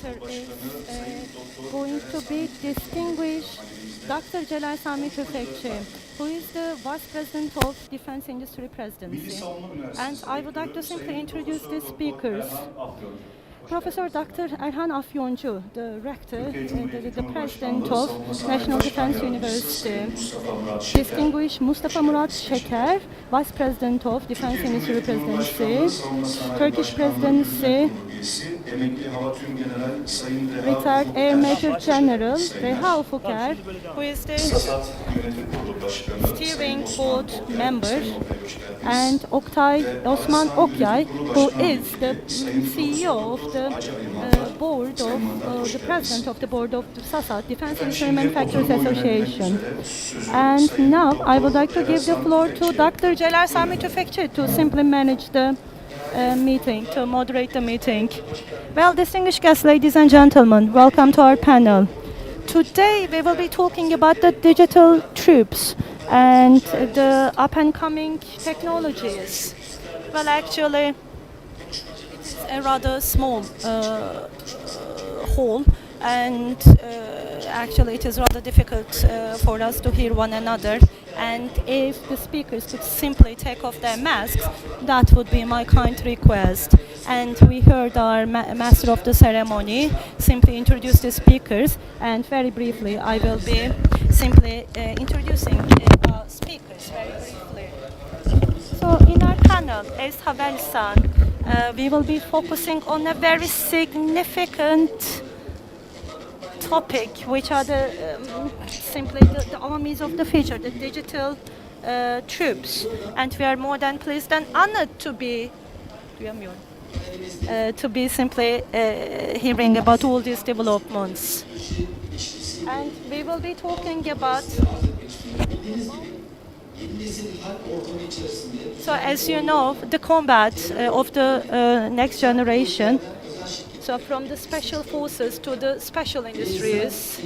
speaker is going to be distinguished Dr. Celal Sami Tüfekçi, who is the Vice President of Defense Industry Presidency. And I would like to simply introduce the speakers. Professor Dr. Erhan Afyoncu, the rector, the president of National Defense University. Distinguished Mustafa Murat Şeker, Vice President of Defense Industry Presidency. Turkish Presidency, retired Air Major General Reha Ufuker, who is the steering board member, and Osman Okyay, who is the CEO of the board of the president of the board of the SASAT, Defense Industry Manufacturers Association. And now I would like to give the floor to Dr. Celal Sami Tüfekçi to simply manage the meeting, to moderate the meeting. Well, distinguished guests, ladies and gentlemen, welcome to our panel. Today we will be talking about the digital troops and the up-and-coming technologies. Well, actually, it's a rather small hall, and actually it is rather difficult for us to hear one another. And if the speakers could simply take off their masks, that would be my kind request. And we heard our master of the ceremony simply introduce the speakers, and very briefly I will be simply introducing speakers very briefly. So in our panel as HAVELSAN, we will be focusing on a very significant topic, which are simply the armies of the future, the digital troops. And we are more than pleased and honored to be simply hearing about all these developments. And we will be talking about, so as you know, the combat of the next generation. So from the special forces to the special industries,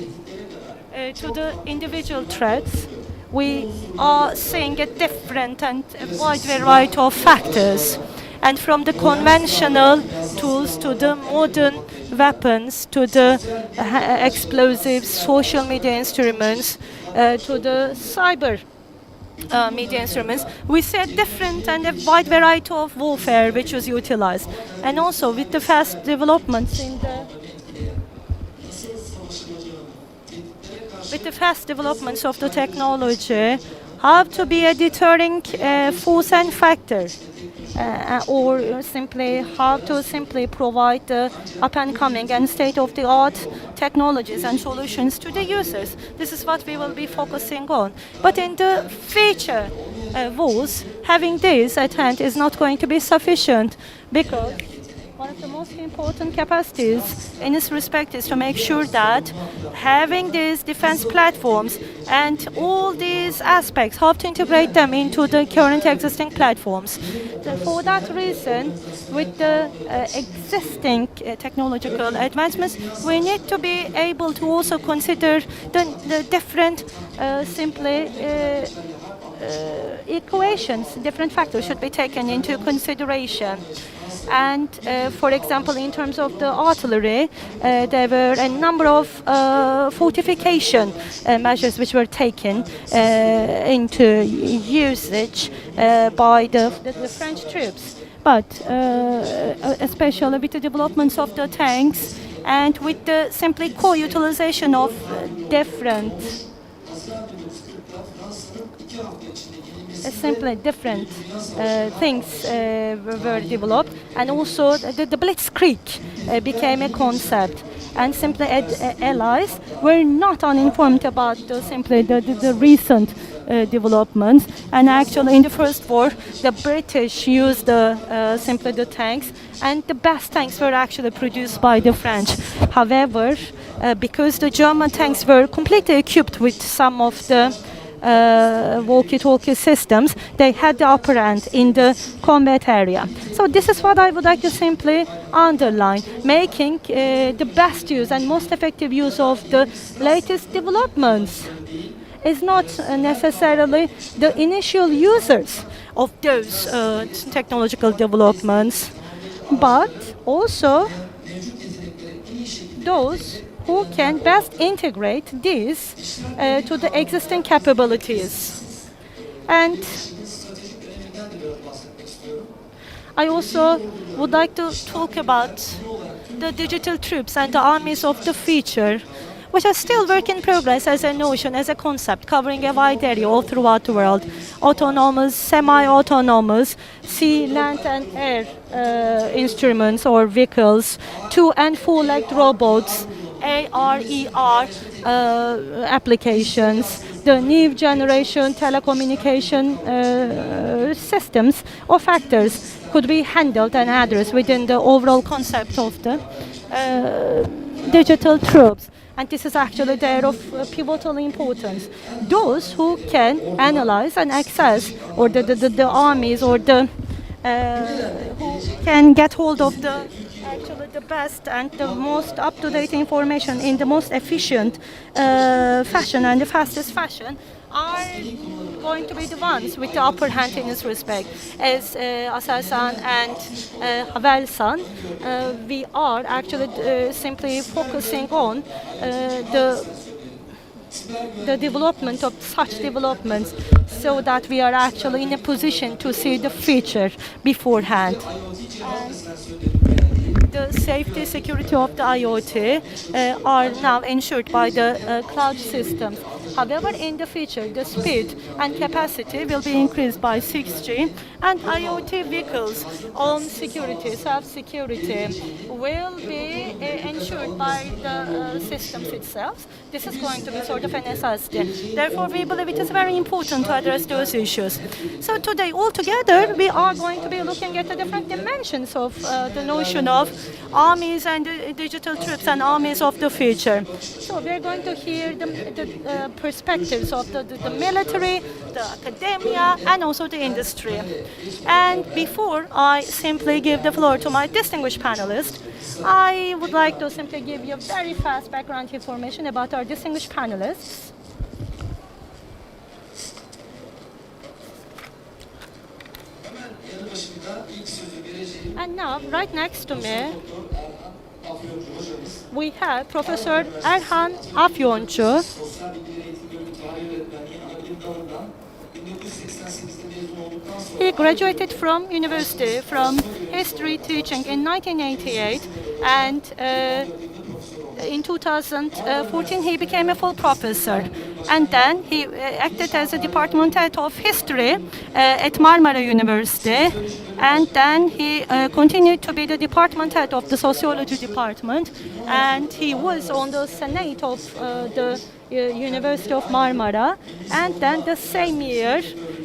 to the individual threats, we are seeing a different and a wide variety of factors. And from the conventional tools to the modern weapons, to the explosives, social media instruments, to the cyber media instruments, we see a different and a wide variety of warfare which was utilized. And also with the fast developments of the technology, how to be a deterring force and factor, or simply how to simply provide the up-and-coming and state-of-the-art technologies and solutions to the users. This is what we will be focusing on. But in the future wars, having this at hand is not going to be sufficient, because one of the most important capacities in this respect is to make sure that having these defense platforms and all these aspects, how to integrate them into the current existing platforms. So for that reason, with the existing technological advancements, we need to be able to also consider the different equations, different factors should be taken into consideration. And for example, in terms of the artillery, there were a number of fortification measures which were taken into usage by the French troops. But especially with the developments of the tanks and with the simply co-utilization of different things were developed, and also the blitzkrieg became a concept, and simply allies were not uninformed about the recent developments. And actually in the First War, the British used the tanks, and the best tanks were actually produced by the French. However, because the German tanks were completely equipped with some of the walkie-talkie systems, they had the upper hand in the combat area. So this is what I would like to simply underline, making the best use and most effective use of the latest developments is not necessarily the initial users of those technological developments, but also those who can best integrate these to the existing capabilities. And I also would like to talk about the digital troops and the armies of the future, which are still work in progress as a notion, as a concept, covering a wide area all throughout the world. Autonomous, semi-autonomous, sea, land and air instruments or vehicles, two and four-legged robots, AR/ER applications, the new generation telecommunication systems or factors could be handled and addressed within the overall concept of the digital troops. And this is actually there of pivotal importance. Those who can analyze and access, or the armies, or the who can get hold of the actually the best and the most up-to-date information in the most efficient fashion and the fastest fashion, are going to be the ones with the upper hand in this respect. As HAVELSAN and HAVELSAN, we are actually simply focusing on the development of such developments, so that we are actually in a position to see the future beforehand. The safety, security of the IoT are now ensured by the cloud systems. However, in the future, the speed and capacity will be increased by 6G, and IoT vehicles on security, self-security, will be ensured by the systems itself. This is going to be sort of a necessity. Therefore, we believe it is very important to address those issues. So today, altogether, we are going to be looking at the different dimensions of the notion of armies and digital troops and armies of the future. So we're going to hear the perspectives of the military, the academia, and also the industry. And before I simply give the floor to my distinguished panelists, I would like to simply give you very fast background information about our distinguished panelists. And now, right next to me, we have Professor Erhan Afyoncu. He graduated from university from history teaching in 1988, and in 2014 he became a full professor, and then he acted as a department head of history at Marmara University, and then he continued to be the department head of the sociology department, and he was on the senate of the University of Marmara, and then the same year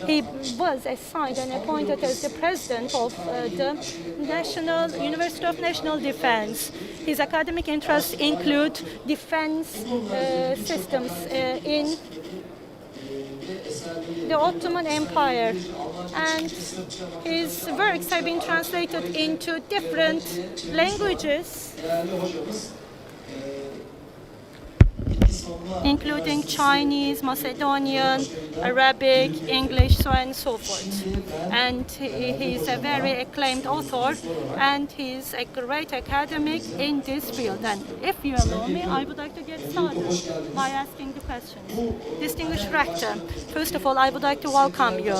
he was assigned and appointed as the president of the National University of National Defense. His academic interests include defense systems in the Ottoman Empire, and his works have been translated into different languages, including Chinese, Macedonian, Arabic, English, so on and so forth. And he is a very acclaimed author, and he is a great academic in this field. And if you allow me, I would like to get started by asking the questions. Distinguished Rector, first of all, I would like to welcome you.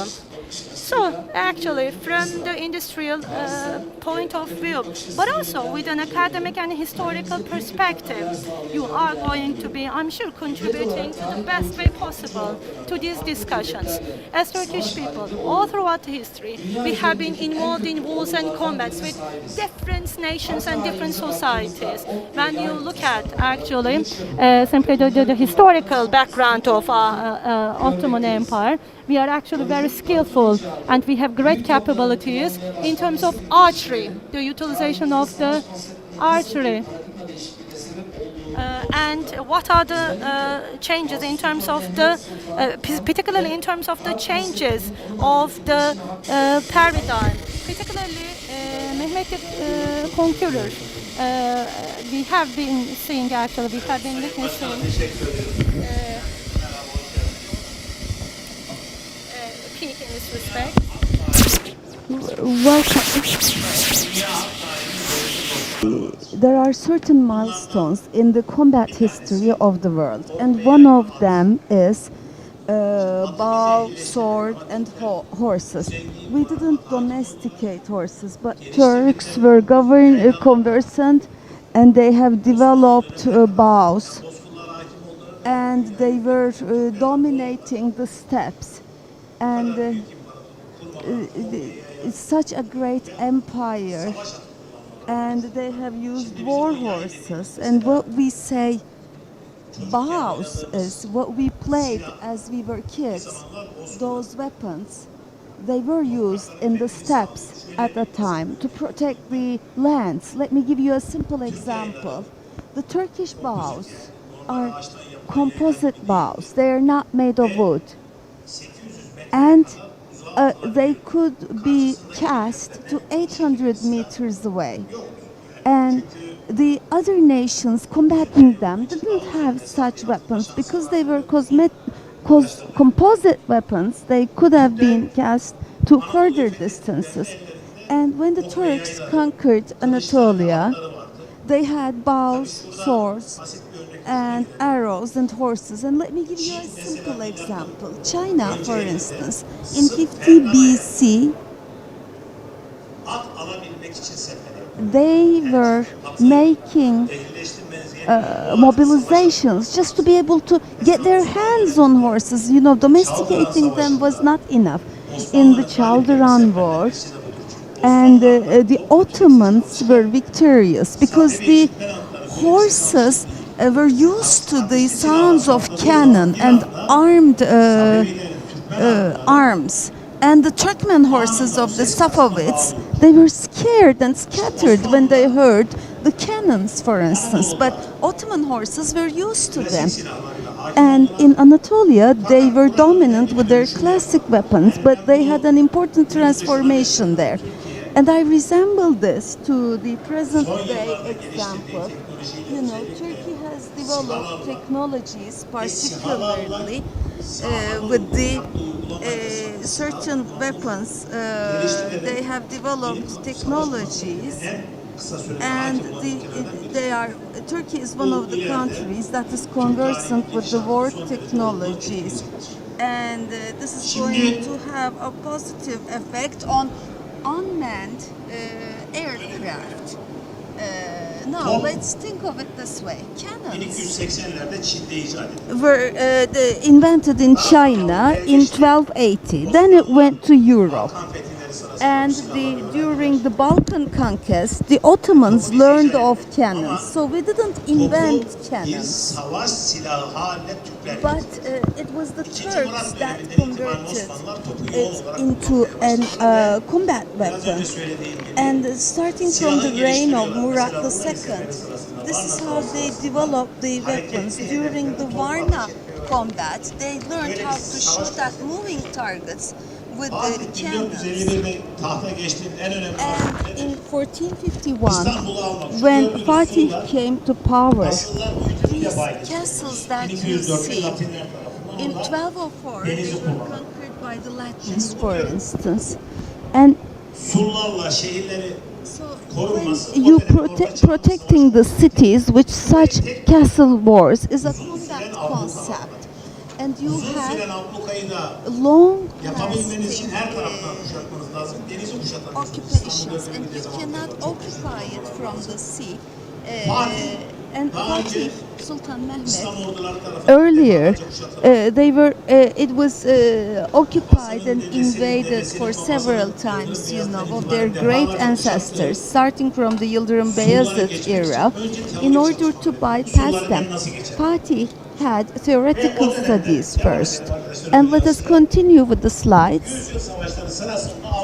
So, actually, from the industrial point of view, but also with an academic and historical perspective, you are going to be, I'm sure, contributing to the best way possible to these discussions. As Turkish people, all throughout history, we have been involved in wars and combats with different nations and different societies. When you look at, actually, simply the historical background of Ottoman Empire, we are actually very skillful, and we have great capabilities in terms of archery, the utilization of the archery. And what are the changes in terms of the, particularly in terms of the changes of the paradigm, particularly Mehmeti conqueror. We have been seeing, actually, we have been witnessing peak in this respect. there are certain milestones in the combat history of the world, and one of them is bow, sword, and horses. We didn't domesticate horses, but Turks were conversant, and they have developed bows, and they were dominating the steppes, and it's such a great empire, and they have used war horses, and what we say bows is what we played as we were kids. Those weapons, they were used in the steppes at the time to protect the lands. Let me give you a simple example. The Turkish bows are composite bows. They are not made of wood. And they could be cast to 800 meters away. And the other nations combating them didn't have such weapons because they were composite weapons. They could have been cast to further distances. And when the Turks conquered Anatolia, they had bows, swords, and arrows and horses. And let me give you a simple example. China, for instance, in 50 BC, they were making mobilizations just to be able to get their hands on horses. You know, domesticating them was not enough. In the Chalderan War, and the Ottomans were victorious because the horses were used to the sounds of cannon and armed arms. And the Turkmen horses of the Safavids, they were scared and scattered when they heard the cannons, for instance. But Ottoman horses were used to them. And in Anatolia, they were dominant with their classic weapons, but they had an important transformation there. And I resemble this to the present day example. You know, Turkey has developed technologies, particularly with the certain weapons. They have developed technologies, and Turkey is one of the countries that is conversant with the war technologies, and this is going to have a positive effect on unmanned aircraft. Now let's think of it this way. Cannons were invented in China in 1280. Then it went to Europe. And during the Balkan conquest, the Ottomans learned of cannons. So we didn't invent cannons. But it was the Turks that converted it into a combat weapon. And starting from the reign of Murad II, this is how they developed the weapons. During the Varna combat, they learned how to shoot at moving targets with the cannons. And in 1451, when Fatih came to power, these castles that you see, in 1204, they were conquered by the Latins, for instance. And so when you protecting the cities with such castle wars is a combat concept. And you have long-lasting occupations, and you cannot occupy it from the sea. And Fatih Sultan Mehmet, earlier, it was occupied and invaded for several times, you know, of their great ancestors, starting from the Yıldırım Beyazıt era, in order to bypass them. Fatih had theoretical studies first. And let us continue with the slides.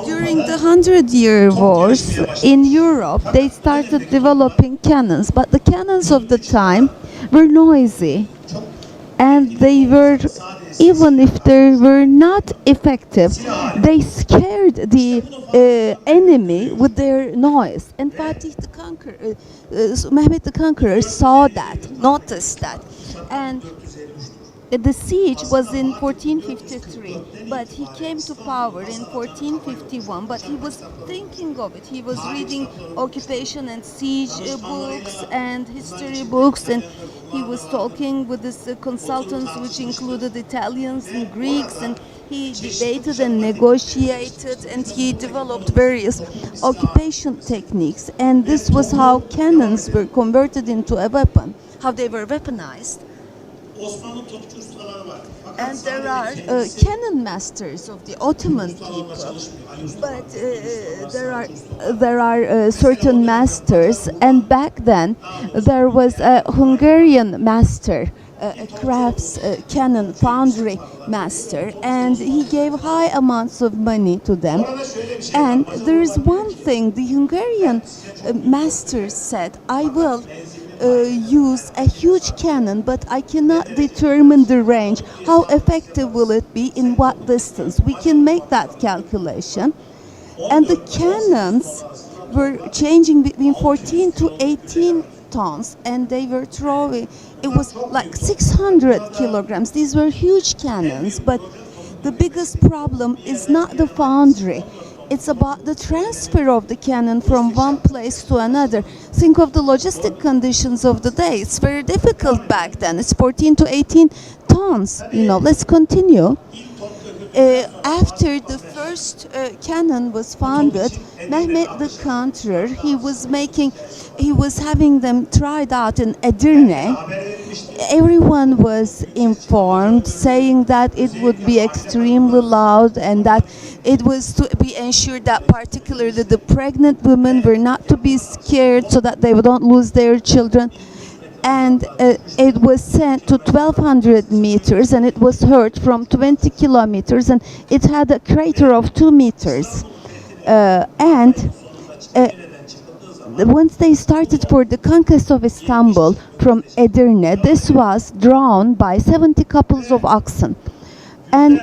During the 100-Year Wars in Europe, they started developing cannons, but the cannons of the time were noisy, and they were, even if they were not effective, they scared the enemy with their noise. And Fatih the Conqueror, Mehmet the Conqueror saw that, noticed that, and the siege was in 1453, but he came to power in 1451. But he was thinking of it. He was reading occupation and siege books and history books, and he was talking with his consultants, which included Italians and Greeks, and he debated and negotiated, and he developed various occupation techniques. And this was how cannons were converted into a weapon, how they were weaponized. And there are cannon masters of the Ottoman people, but there are certain masters. And back then, there was a Hungarian master, a crafts cannon foundry master, and he gave high amounts of money to them. And there is one thing the Hungarian master said: I will use a huge cannon, but I cannot determine the range. How effective will it be in what distance? We can make that calculation. And the cannons were changing between 14 to 18 tons, and they were throwing, it was like 600 kilograms. These were huge cannons, but the biggest problem is not the foundry. It's about the transfer of the cannon from one place to another. Think of the logistic conditions of the day. It's very difficult back then. It's 14 to 18 tons. Let's continue. After the first cannon was founded, Mehmet the Conqueror, he was having them tried out in Edirne. Everyone was informed, saying that it would be extremely loud, and that it was to be ensured that particularly the pregnant women were not to be scared, so that they don't lose their children. And it was sent to 1,200 meters, and it was heard from 20 kilometers, and it had a crater of 2 meters. Once they started for the conquest of Istanbul from Edirne, this was drawn by 70 couples of oxen. And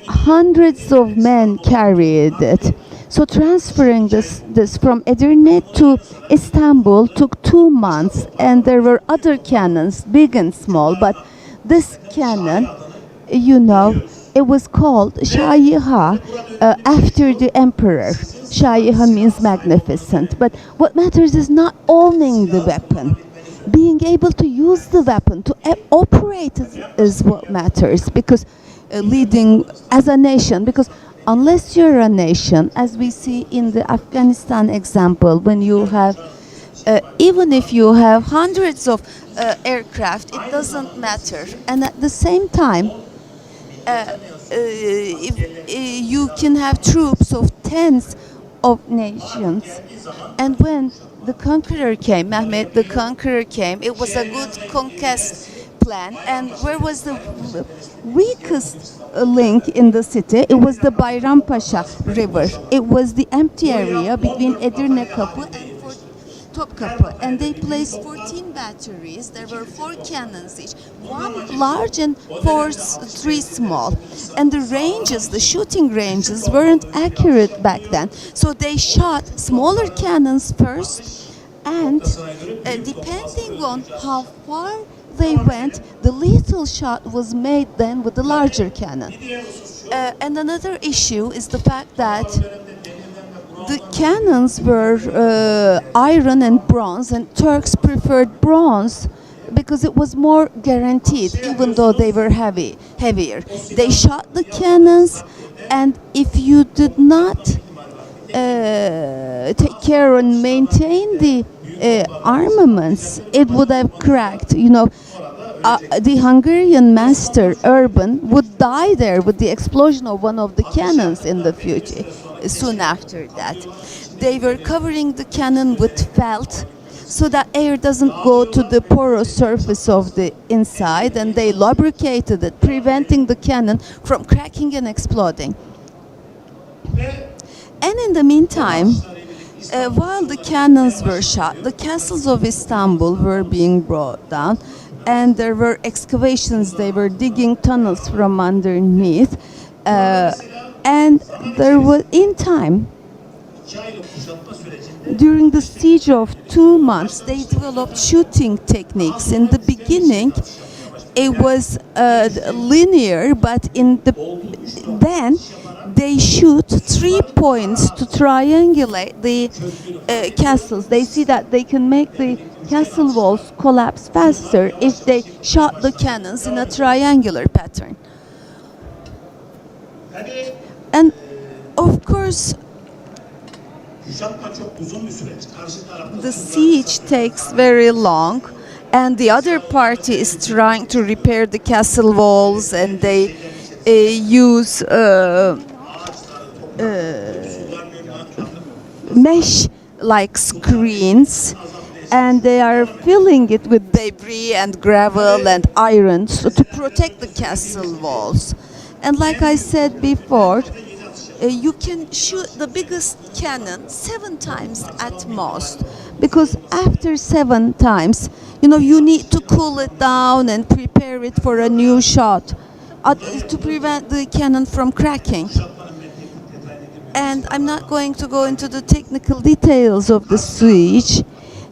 hundreds of men carried it. So transferring this from Edirne to Istanbul took 2 months, and there were other cannons, big and small, but this cannon, it was called Shayiha after the emperor. Shayiha means magnificent, but what matters is not owning the weapon. Being able to use the weapon, to operate is what matters, because leading as a nation, because unless you're a nation, as we see in the Afghanistan example, when you have, even if you have hundreds of aircraft, it doesn't matter. And at the same time, if you can have troops of tens of nations. And when the conqueror came, Mehmet the Conqueror came, it was a good conquest plan. And where was the weakest link in the city? It was the Bayrampaşa River. It was the empty area between Edirne Kapı and Topkapı, and they placed 14 batteries. There were 4 cannons each, 1 large and 3 small. And the shooting ranges weren't accurate back then. So they shot smaller cannons first, and depending on how far they went, the lethal shot was made then with the larger cannon. And another issue is the fact that the cannons were iron and bronze, and Turks preferred bronze because it was more guaranteed, even though they were heavier. They shot the cannons, and if you did not take care and maintain the armaments, it would have cracked. The Hungarian master, Urban, would die there with the explosion of one of the cannons in the future. Soon after that, they were covering the cannon with felt so that air doesn't go to the porous surface of the inside, and they lubricated it, preventing the cannon from cracking and exploding. And in the meantime, while the cannons were shot, the castles of Istanbul were being brought down, and there were excavations. They were digging tunnels from underneath. And there was, in time, during the siege of 2 months, they developed shooting techniques. In the beginning, it was linear, but then they shoot 3 points to triangulate the castles. They see that they can make the castle walls collapse faster if they shot the cannons in a triangular pattern. And of course, the siege takes very long, and the other party is trying to repair the castle walls, and they use mesh like screens, and they are filling it with debris and gravel and iron so to protect the castle walls. And like I said before, you can shoot the biggest cannon 7 times at most, because after 7 times, you need to cool it down and prepare it for a new shot to prevent the cannon from cracking. And I'm not going to go into the technical details of the siege.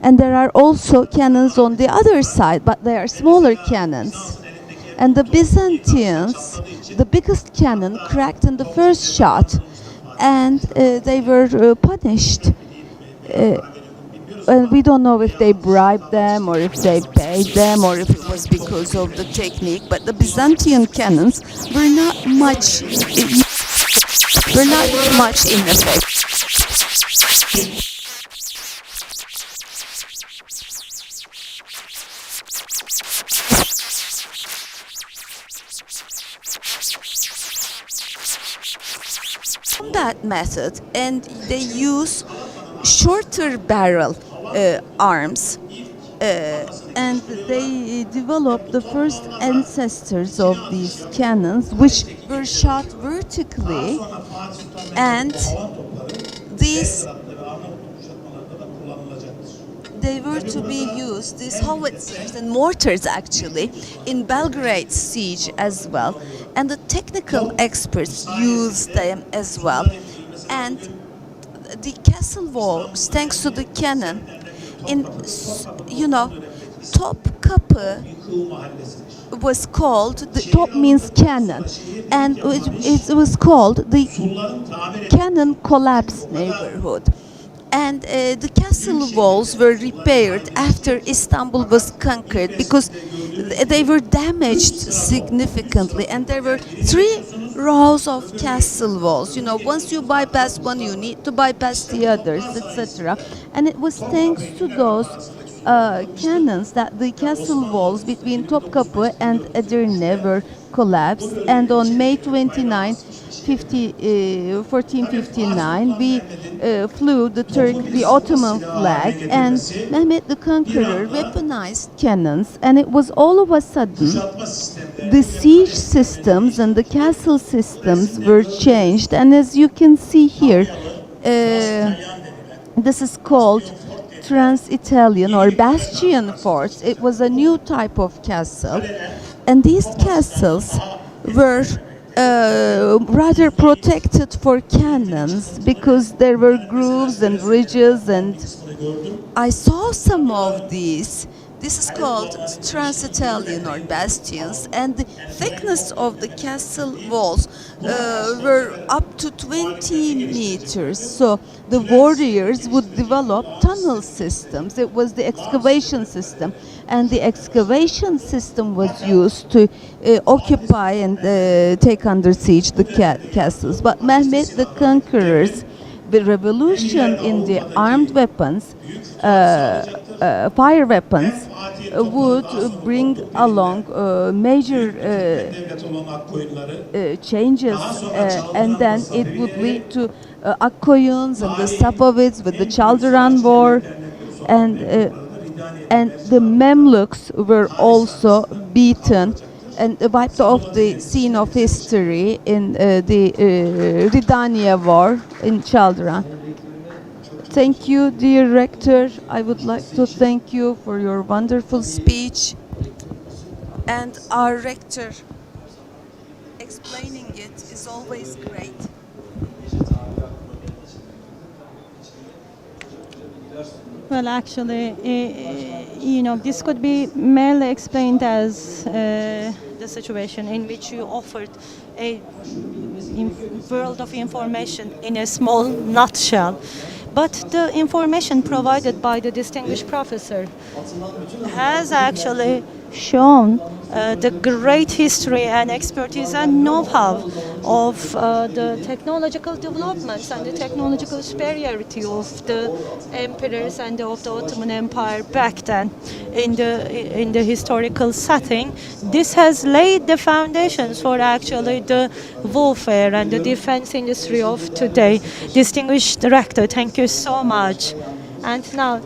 And there are also cannons on the other side, but they are smaller cannons. And the Byzantines, the biggest cannon cracked in the first shot, and they were punished. And we don't know if they bribed them or if they paid them or if it was because of the technique, but the Byzantine cannons were not much in effect. Combat method, and they use shorter barrel arms, and they developed the first ancestors of these cannons, which were shot vertically, and they were to be used, these howitzers and mortars actually, in Belgrade siege as well. And the technical experts used them as well. And the castle walls, thanks to the cannon, Topkapı was called, the top means cannon, and it was called the cannon collapse neighborhood. And the castle walls were repaired after Istanbul was conquered because they were damaged significantly, and there were 3 rows of castle walls. Once you bypass one, you need to bypass the others, etc. And it was thanks to those cannons that the castle walls between Topkapı and Edirne were collapsed. And on May 29, 1459, we flew the Ottoman flag, and Mehmet the Conqueror weaponized cannons, and it was all of a sudden the siege systems and the castle systems were changed. And as you can see here, this is called Trans-Italian or Bastion forts. It was a new type of castle, and these castles were rather protected for cannons because there were grooves and ridges, and I saw some of these. This is called Trans-Italian or bastions, and the thickness of the castle walls were up to 20 meters. So the warriors would develop tunnel systems. It was the excavation system, and the excavation system was used to occupy and take under siege the castles. But Mehmet the Conqueror's the revolution in the armed weapons, fire weapons, would bring along major changes, and then it would lead to Akkoyuns and the Safavids with the Chaldiran War, and the Mamluks were also beaten and wiped off the scene of history in the Ridaniye War in Chaldiran. Thank you, dear Rector. I would like to thank you for your wonderful speech. And our Rector explaining it is always great. Well, actually, this could be mainly explained as the situation in which you offered a world of information in a small nutshell. But the information provided by the distinguished professor has actually shown the great history and expertise and know-how of the technological developments and the technological superiority of the emperors and of the Ottoman Empire back then in the historical setting. This has laid the foundations for actually the warfare and the defense industry of today. Distinguished director, thank you so much. And now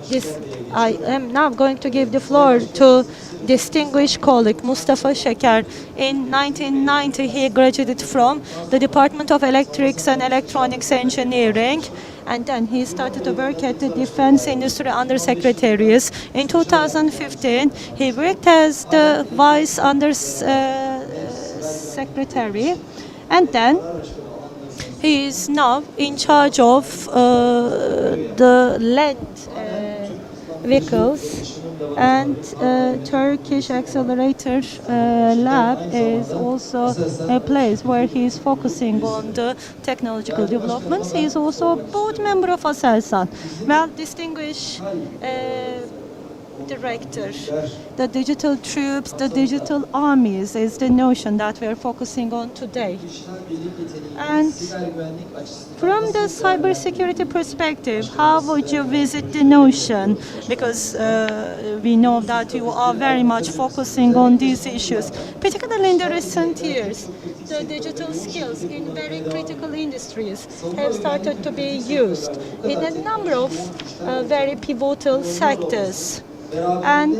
I am now going to give the floor to distinguished colleague Mustafa Şeker. In 1990, he graduated from the Department of Electrics and Electronics Engineering, and then he started to work at the Defense Industry Undersecretaries. In 2015, he worked as the Vice Secretary, and then he is now in charge of the land vehicles, and Turkish Accelerator Lab is also a place where he is focusing on the technological developments. He is also a board member of HAVELSAN. Well, distinguished director, the digital troops, the digital armies is the notion that we are focusing on today. And from the cybersecurity perspective, how would you visit the notion? Because we know that you are very much focusing on these issues, particularly in the recent years. The digital skills in very critical industries have started to be used in a number of very pivotal sectors. And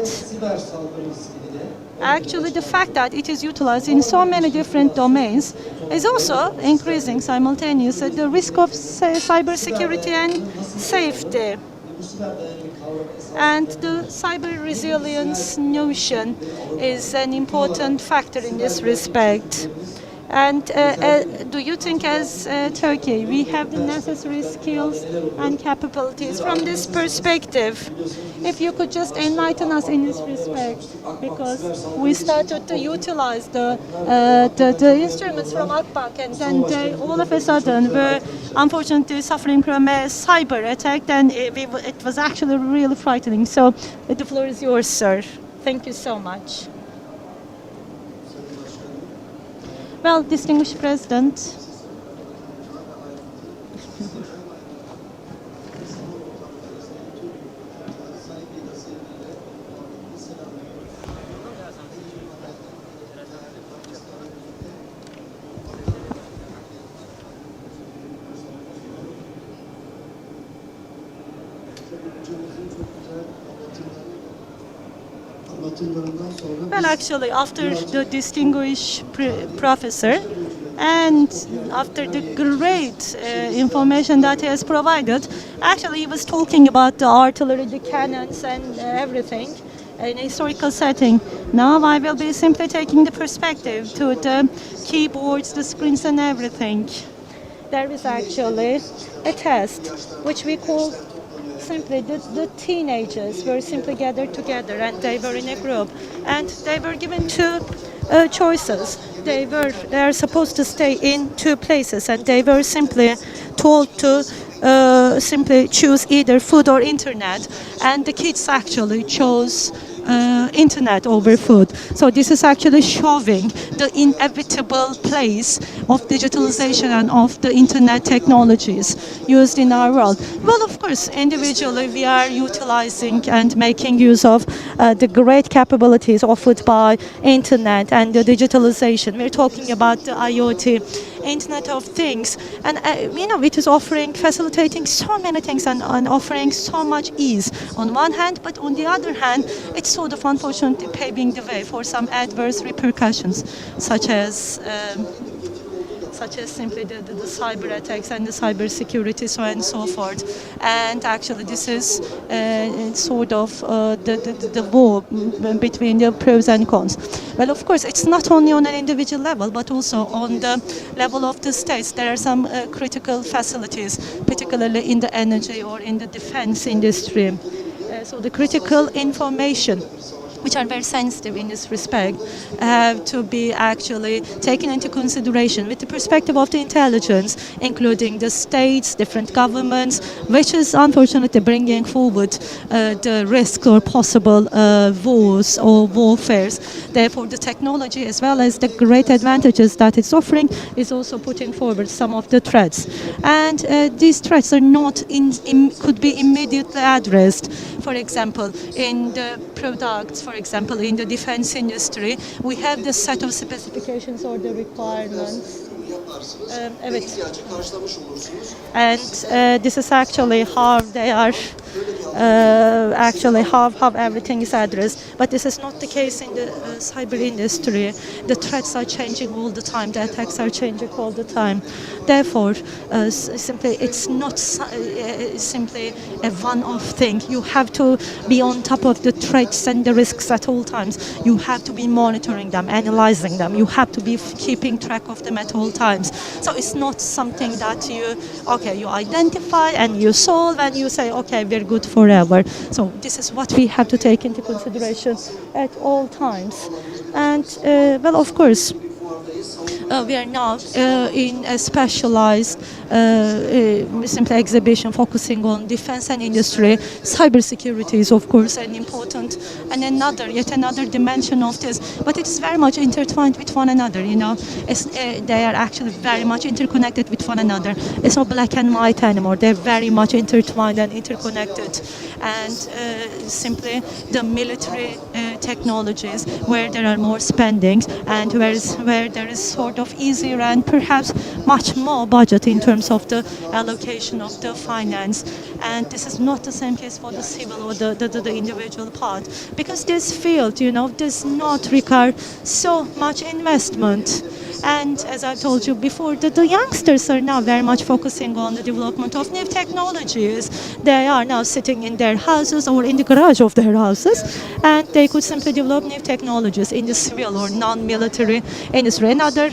actually the fact that it is utilized in so many different domains is also increasing simultaneously the risk of cybersecurity and safety. And the cyber resilience notion is an important factor in this respect. And do you think as Turkey we have the necessary skills and capabilities from this perspective? If you could just enlighten us in this respect, because we started to utilize the instruments from Akbank, and then they all of a sudden were unfortunately suffering from a cyber attack, then it was actually really frightening. So the floor is yours, sir. Thank you so much. Well, distinguished President, well, actually, after the distinguished professor and after the great information that he has provided, actually he was talking about the artillery, the cannons and everything in a historical setting. Now I will be simply taking the perspective to the keyboards, the screens and everything. There is actually a test which we call simply the teenagers were simply gathered together, and they were in a group, and they were given two choices. They are supposed to stay in two places, and they were simply told to simply choose either food or internet, and the kids actually chose internet over food. So this is actually showing the inevitable place of digitalization and of the internet technologies used in our world. Well, of course, individually we are utilizing and making use of the great capabilities offered by internet and the digitalization. We're talking about the IoT, Internet of Things, and it is facilitating so many things and offering so much ease on one hand, but on the other hand, it's sort of unfortunately paving the way for some adverse repercussions, such as simply the cyber attacks and the cyber security, so on and so forth. And actually this is sort of the war between the pros and cons. Well, of course, it's not only on an individual level, but also on the level of the states. There are some critical facilities, particularly particularly in the energy or in the defense industry. So the critical information, which are very sensitive in this respect, have to be actually taken into consideration with the perspective of the intelligence, including the states, different governments, which is unfortunately bringing forward the risk or possible wars or warfares. Therefore, the technology, as well as the great advantages that it's offering, is also putting forward some of the threats. And these threats are not could be immediately addressed. For example, in the products, for example, in the defense industry, we have the set of specifications or the requirements. Evet. And this is actually how they are actually how everything is addressed. But this is not the case in the cyber industry. The threats are changing all the time. The attacks are changing all the time. Therefore, simply it's not simply a one-off thing. You have to be on top of the threats and the risks at all times. You have to be monitoring them, analyzing them. You have to be keeping track of them at all times. So it's not something that you identify and you solve and you say, okay, we're good forever. So this is what we have to take into consideration at all times. And well, of course, we are now in a specialized simply exhibition focusing on defense and industry. Cybersecurity is, of course, an important and yet another dimension of this. But it is very much intertwined with one another. They are actually very much interconnected with one another. It's not black and white anymore. They're very much intertwined and interconnected. And simply the military technologies where there are more spendings and where there is sort of easier and perhaps much more budget in terms of the allocation of the finance. And this is not the same case for the civil or the individual part, because this field, does not require so much investment. And as I told you before, the youngsters are now very much focusing on the development of new technologies. They are now sitting in their houses or in the garage of their houses, and they could simply develop new technologies in the civil or non-military industry. Another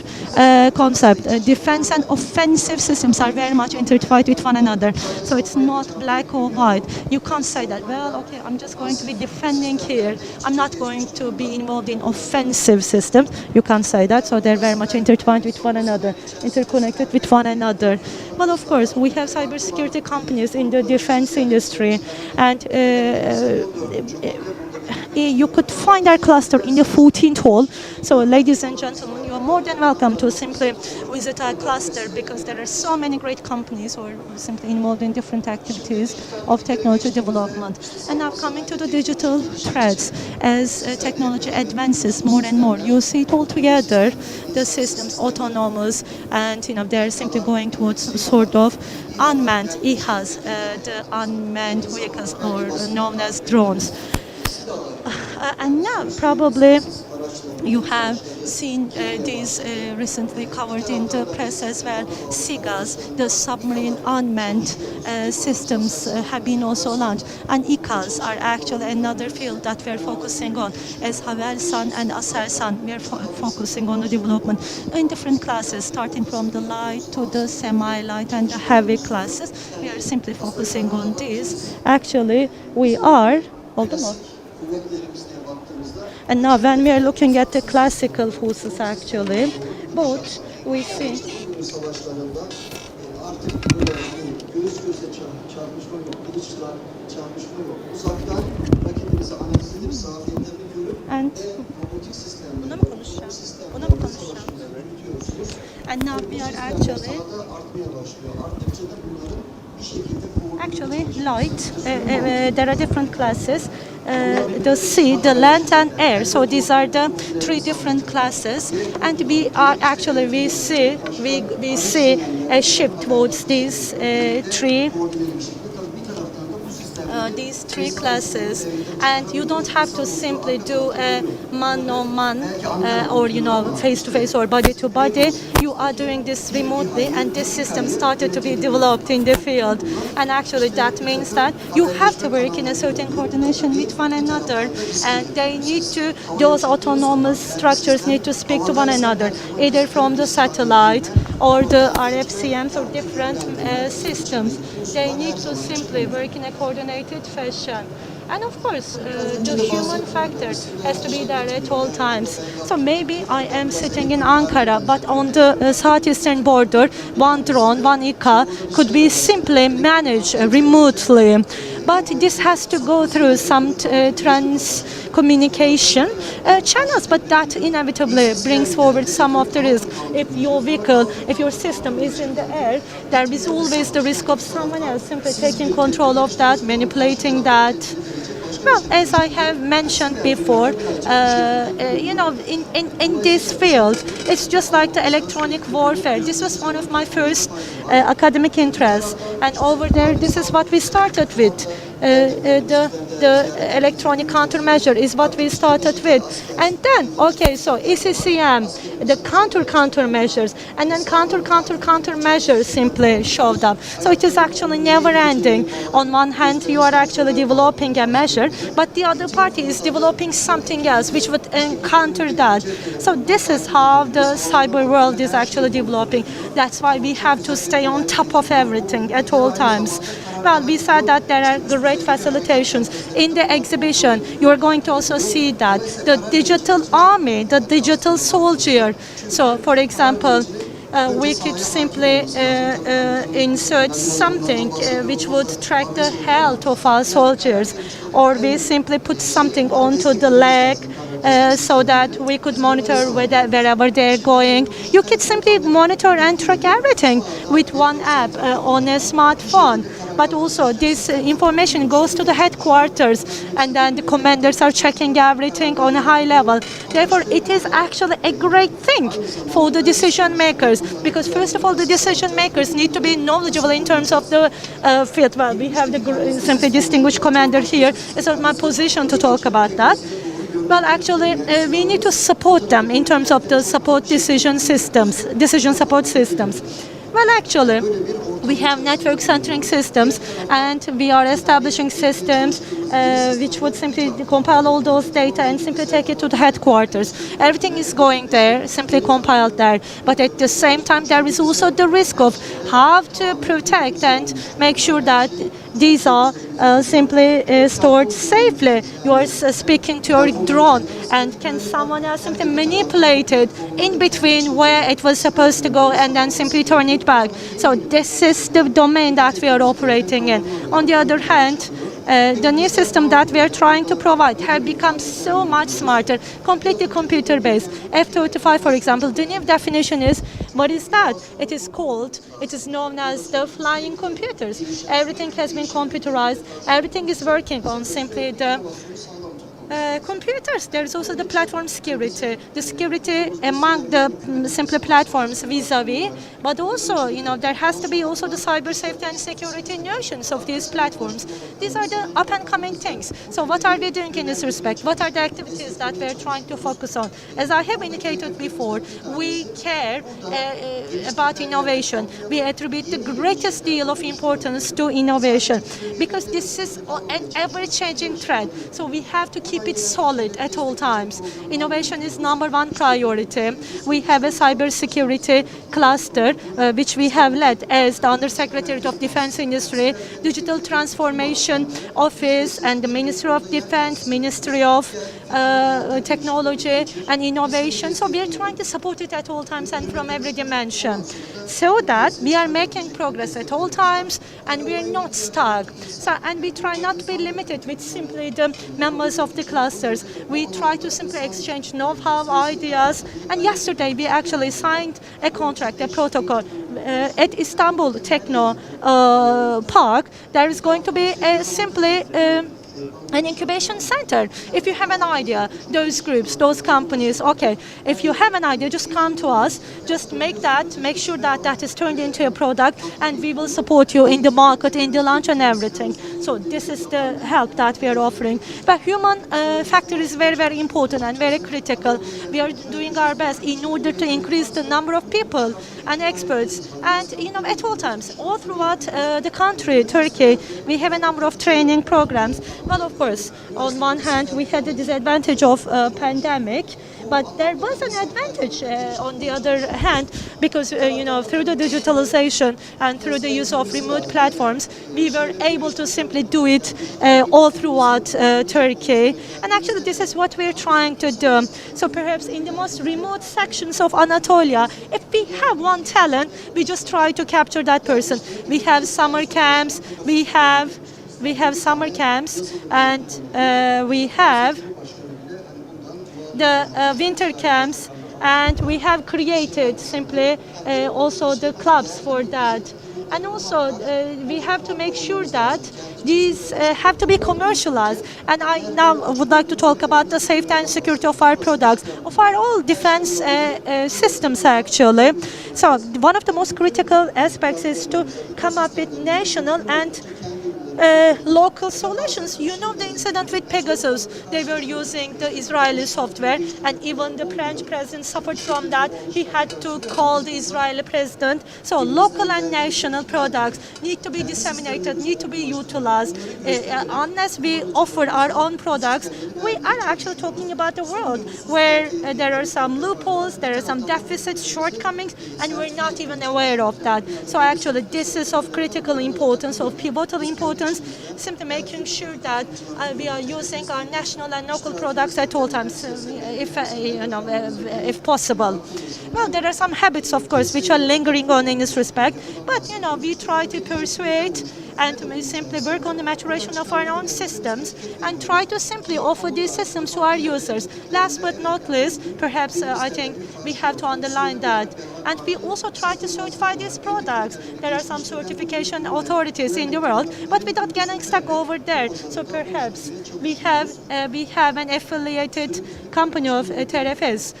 concept, defense and offensive systems are very much intertwined with one another. So it's not black or white. You can't say that, well, okay, I'm just going to be defending here. I'm not going to be involved in offensive systems. You can't say that. So they're very much intertwined with one another, interconnected with one another. Well, of course, we have cybersecurity companies in the defense industry, and you could find our cluster in the 14th hall. So, ladies and gentlemen, you are more than welcome to simply visit our cluster, because there are so many great companies who are simply involved in different activities of technology development. And now coming to the digital threats, as technology advances more and more, you see it all together, the systems autonomous, and they're simply going towards some sort of unmanned EHAs, the unmanned vehicles, or known as drones. And now probably you have seen these recently covered in the press as well. SIGAs, the submarine unmanned systems, have been also launched. And ICAs are actually another field that we're focusing on. As HAVELSAN and ASELSAN, we're focusing on the development in different classes, starting from the light to the semi-light and the heavy classes. We are simply focusing on these. Actually, we are... Oldu mu? And now when we are looking at the classical forces, actually, both we see and and now we are actually light. There are different classes. The sea, the land and air. So these are the three different classes, and we see a shift towards these three classes. And you don't have to simply do a man-on-man or face-to-face or body-to-body. You are doing this remotely, and this system started to be developed in the field. And actually that means that you have to work in a certain coordination with one another, and those autonomous structures need to speak to one another, either from the satellite or the RFCMs or different systems. They need to simply work in a coordinated fashion. And of course, the human factor has to be there at all times. So maybe I am sitting in Ankara, but on the southeastern border, one drone, one ICA could be simply managed remotely. But this has to go through some trans communication channels, but that inevitably brings forward some of the risk. If your vehicle, if your system is in the air, there is always the risk of someone else simply taking control of that, manipulating that. Well, as I have mentioned before, in this field, it's just like the electronic warfare. This was one of my first academic interests, and over there, this is what we started with. The electronic countermeasure is what we started with, and then so ECCM, the countermeasures, and then countermeasures simply showed up. So it is actually never ending. On one hand, you are actually developing a measure, but the other party is developing something else which would counter that. So this is how the cyber world is actually developing. That's why we have to stay on top of everything at all times. Well, we said that there are great facilitations. In the exhibition, you are going to also see that the digital army, the digital soldier. So, for example, we could simply insert something which would track the health of our soldiers, or we simply put something onto the leg so that we could monitor wherever they're going. You could simply monitor and track everything with one app on a smartphone. But also this information goes to the headquarters, and then the commanders are checking everything on a high level. Therefore, it is actually a great thing for the decision makers, because first of all, the decision makers need to be knowledgeable in terms of the field. Well, we have the simply distinguished commander here. It's not my position to talk about that. Well, actually, we need to support them in terms of the decision support systems. Well, actually, we have network centering systems, and we are establishing systems which would simply compile all those data and simply take it to the headquarters. Everything is going there, simply compiled there. But at the same time, there is also the risk of how to protect and make sure that these are simply stored safely. You are speaking to your drone, and can someone else simply manipulate it in between where it was supposed to go and then simply turn it back? So this is the domain that we are operating in. On the other hand, the new system that we are trying to provide have become so much smarter, completely computer-based. F-35, for example, the new definition is, what is that? It is known as the flying computers. Everything has been computerized. Everything is working on simply the computers. There is also the platform security, the security among the simpler platforms vis-a-vis, but also, there has to be also the cyber safety and security notions of these platforms. These are the up-and-coming things. So what are we doing in this respect? What are the activities that we're trying to focus on? As I have indicated before, we care about innovation. We attribute the greatest deal of importance to innovation, because this is an ever-changing trend. So we have to keep it solid at all times. Innovation is number one priority. We have a cybersecurity cluster, which we have led as the Undersecretary of Defense Industry, Digital Transformation Office, and the Ministry of Defense, Ministry of Technology and Innovation. So we are trying to support it at all times and from every dimension, so that we are making progress at all times and we are not stuck. And we try not to be limited with simply the members of the clusters. We try to simply exchange know-how, ideas, and yesterday we actually signed a contract, a protocol at Istanbul Techno Park. There is going to be simply an incubation center. If you have an idea, those groups, those companies, if you have an idea, just come to us, just make sure that that is turned into a product, and we will support you in the market, in the launch and everything. So this is the help that we are offering. But human factor is very, very important and very critical. We are doing our best in order to increase the number of people and experts, and at all times, all throughout the country, Turkey, we have a number of training programs Well, of course, on one hand, we had the disadvantage of pandemic, but there was an advantage on the other hand because through the digitalization and through the use of remote platforms, we were able to simply do it all throughout Turkey. And actually, this is what we're trying to do. So perhaps in the most remote sections of Anatolia, if we have one talent, we just try to capture that person. We have summer camps, we have summer camps, and we have the winter camps, and we have created simply also the clubs for that. And also we have to make sure that these have to be commercialized. And I now would like to talk about the safety and security of our products, of our all defense systems actually. So one of the most critical aspects is to come up with national and local solutions. You know the incident with Pegasus. They were using the Israeli software, and even the French president suffered from that. He had to call the Israeli president. So local and national products need to be disseminated, need to be utilized. Unless we offer our own products, we are actually talking about a world where there are some loopholes, there are some deficits, shortcomings, and we're not even aware of that. So actually this is of critical importance, of pivotal importance, simply making sure that we are using our national and local products at all times, if possible. Well, there are some habits, of course, which are lingering on in this respect, but we try to persuade and to simply work on the maturation of our own systems and try to simply offer these systems to our users. Last but not least, perhaps I think we have to underline that. And we also try to certify these products. There are some certification authorities in the world, but without getting stuck over there. So perhaps we have an affiliated company of TRFs.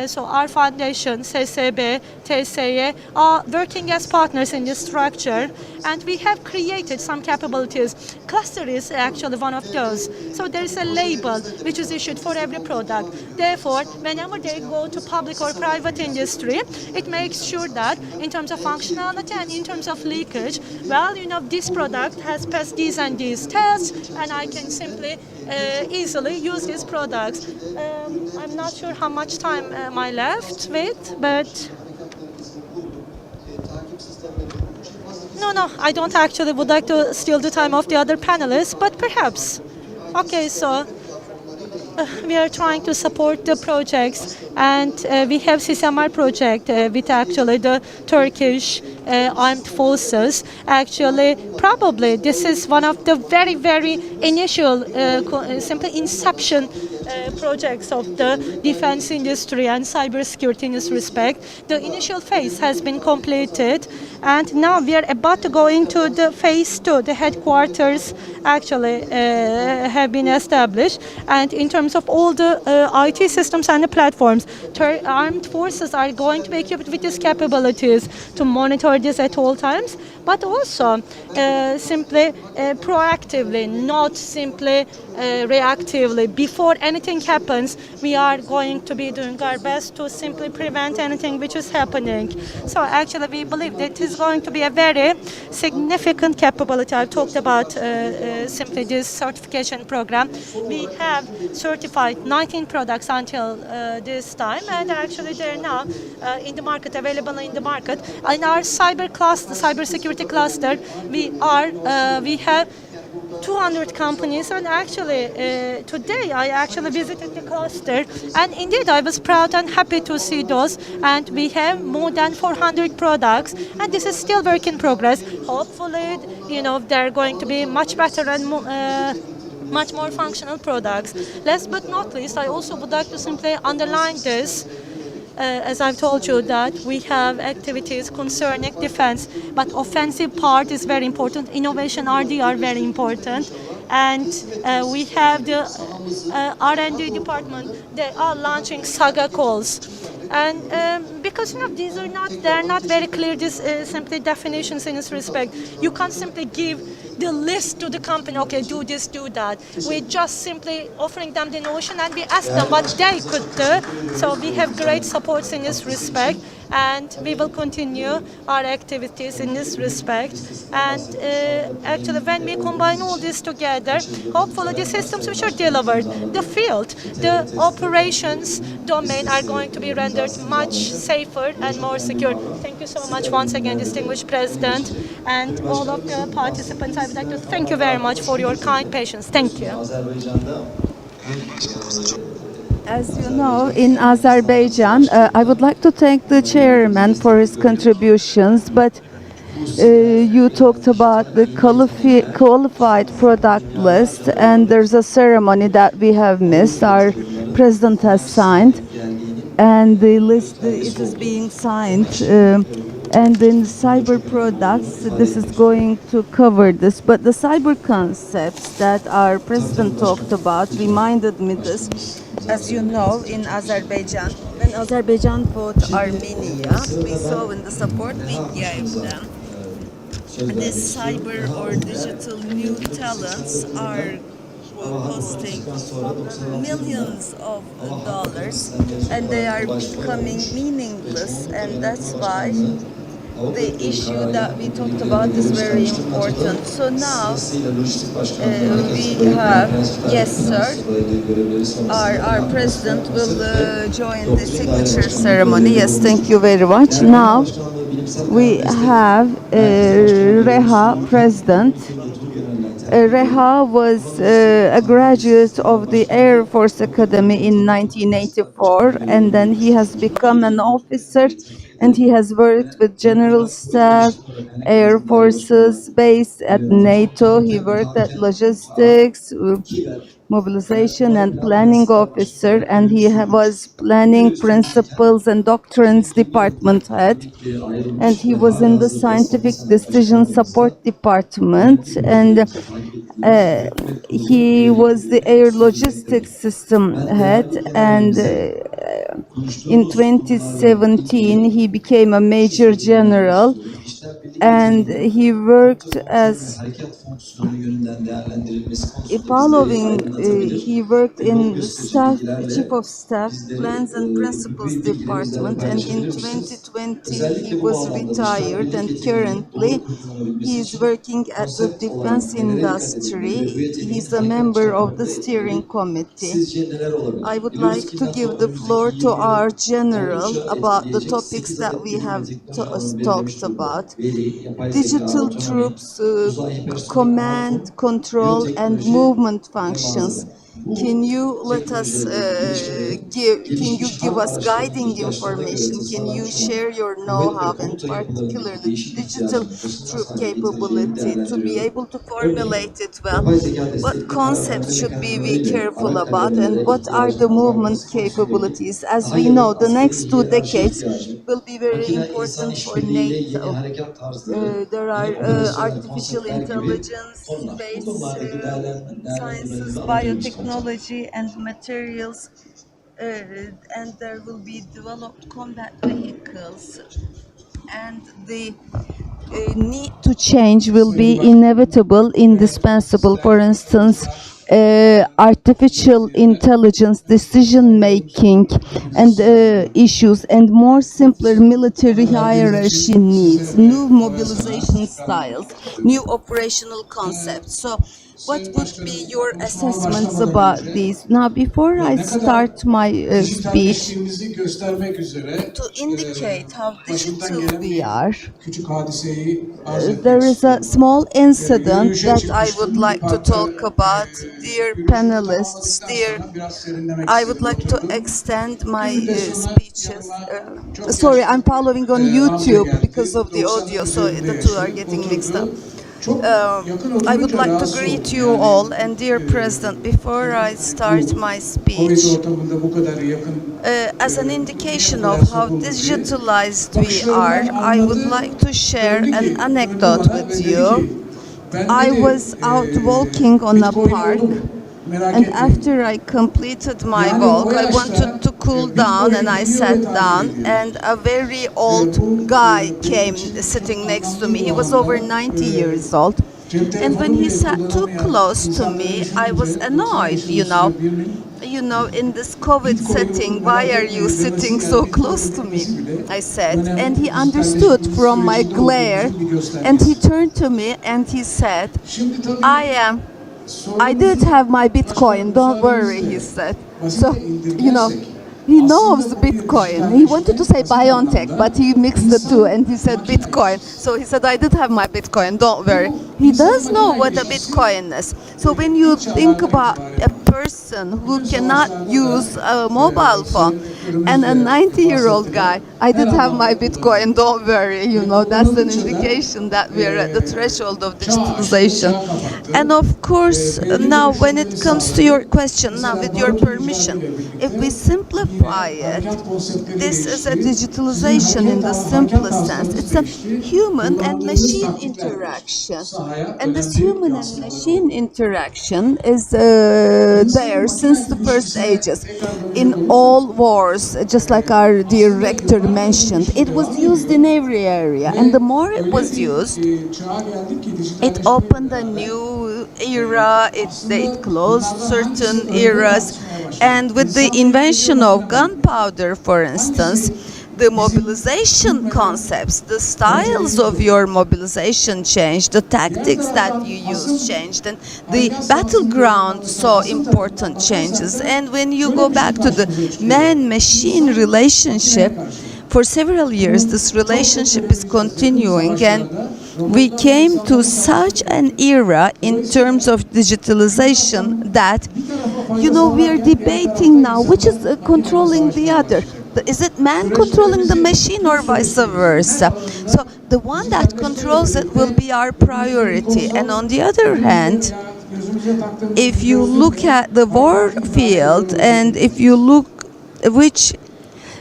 So our foundation, SSB, TSE, are working as partners in this structure, and we have created some capabilities. Cluster is actually one of those. So there is a label which is issued for every product. Therefore, whenever they go to public or private industry, it makes sure that in terms of functionality and in terms of leakage, well, this product has passed these and these tests, and I can simply easily use these products. I'm not sure how much time am I left with, but no, I don't actually would like to steal the time of the other panelists, but perhaps. Okay, so we are trying to support the projects, and we have CSMR project with actually the Turkish armed forces. Actually, probably this is one of the very, very initial, simply inception projects of the defense industry and cybersecurity in this respect. The initial phase has been completed, and now we are about to go into the phase 2. The headquarters actually have been established, and in terms of all the IT systems and the platforms, armed forces are going to be equipped with these capabilities to monitor this at all times, but also simply proactively, not simply reactively. Before anything happens, we are going to be doing our best to simply prevent anything which is happening. So actually we believe that it is going to be a very significant capability. I've talked about simply this certification program. We have certified 19 products until this time, and actually they're now in the market, available in the market. In our cybersecurity cluster, we have 200 companies, and actually today I actually visited the cluster, and indeed I was proud and happy to see those, and we have more than 400 products, and this is still work in progress. Hopefully, they're going to be much better and much more functional products. Last but not least, I also would like to simply underline this. As I've told you, that we have activities concerning defense, but offensive part is very important. Innovation R&D are very important, and we have the R&D department. They are launching saga calls, and because they're not very clear. This simply definitions in this respect. You can't simply give the list to the company, okay, do this, do that. We just simply offering them the notion and we ask them what they could do. So we have great supports in this respect, and we will continue our activities in this respect. And actually, when we combine all this together, hopefully the systems which are delivered, the field, the operations domain are going to be rendered much safer and more secure. Thank you so much once again, distinguished President, and all of the participants. I would like to thank you very much for your kind patience. Thank you. As you know, in Azerbaijan, I would like to thank the chairman for his contributions, but you talked about the qualified product list, and there's a ceremony that we have missed. Our president has signed, and the list it is being signed. And in cyber products, this is going to cover this. But the cyber concepts that our president talked about reminded me this. As you know, in Azerbaijan, when Azerbaijan fought Armenia, we saw in the support we gave them, this cyber or digital new talents are costing millions of dollars, and they are becoming meaningless, and that's why the issue that we talked about is very important. So now we have, yes sir, our president will join the signature ceremony. Yes, thank you very much. Now we have Reha, president. Reha was a graduate of the Air Force Academy in 1984, and then he has become an officer, and he has worked with General Staff, Air Forces based at NATO. He worked at logistics, mobilization and planning officer, and he was planning principles and doctrines department head, and he was in the scientific decision support department, and he was the air logistics system head, and in 2017 he became a major general, and he worked as he worked in staff, chief of staff, plans and principles department, and in 2020 he was retired, and currently he is working at the defense industry. He's a member of the steering committee. I would like to give the floor to our general about the topics that we have talked about. Digital troops, command, control, and movement functions. Can you let us can you give us guiding information? Can you share your know-how, and particularly digital troop capability, to be able to formulate it well? What concepts should we be careful about, and what are the movement capabilities? As we know, the next 2 decades will be very important for NATO. There are artificial intelligence, space sciences, biotechnology, and materials, and there will be developed combat vehicles, and the need to change will be inevitable, indispensable. For instance, artificial intelligence, decision making, and issues, and more simpler military hierarchy needs, new mobilization styles, new operational concepts. So what would be your assessments about these? Now, before I start my speech, to indicate how digital we are, there is a small incident that I would like to talk about. Dear panelists, I would like to extend my speeches. Sorry, I'm following on YouTube because of the audio, so the two are getting mixed up. I would like to greet you all, and dear President, before I start my speech, as an indication of how digitalized we are, I would like to share an anecdote with you. I was out walking on a park, and after I completed my walk, I wanted to cool down, and I sat down, and a very old guy came sitting next to me. He was over 90 years old, And when he sat too close to me, I was annoyed, You know, in this COVID setting, why are you sitting so close to me? I said. And he understood from my glare, and he turned to me and he said, I did have my Bitcoin, don't worry, he said. So, he knows Bitcoin. He wanted to say BioNTech, but he mixed the two and he said Bitcoin. So he said, I did have my Bitcoin, don't worry. He does know what a Bitcoin is. So when you think about a person who cannot use a mobile phone and a 90-year-old guy, I did have my Bitcoin, don't worry, that's an indication that we are at the threshold of digitalization. And of course, now when it comes to your question, now with your permission, if we simplify it, this is a digitalization in the simplest sense. It's a human and machine interaction. And this human and machine interaction is there since the first ages. In all wars, just like our director mentioned, it was used in every area. And the more it was used, it opened a new era, it closed certain eras. And with the invention of gunpowder, for instance, the mobilization concepts, the styles of your mobilization changed, the tactics that you use changed, and the battleground saw important changes. And when you go back to the man-machine relationship, for several years this relationship is continuing, and we came to such an era in terms of digitalization that, we are debating now which is controlling the other. Is it man controlling the machine or vice versa? So the one that controls it will be our priority. And on the other hand, if you look at the war field and if you look which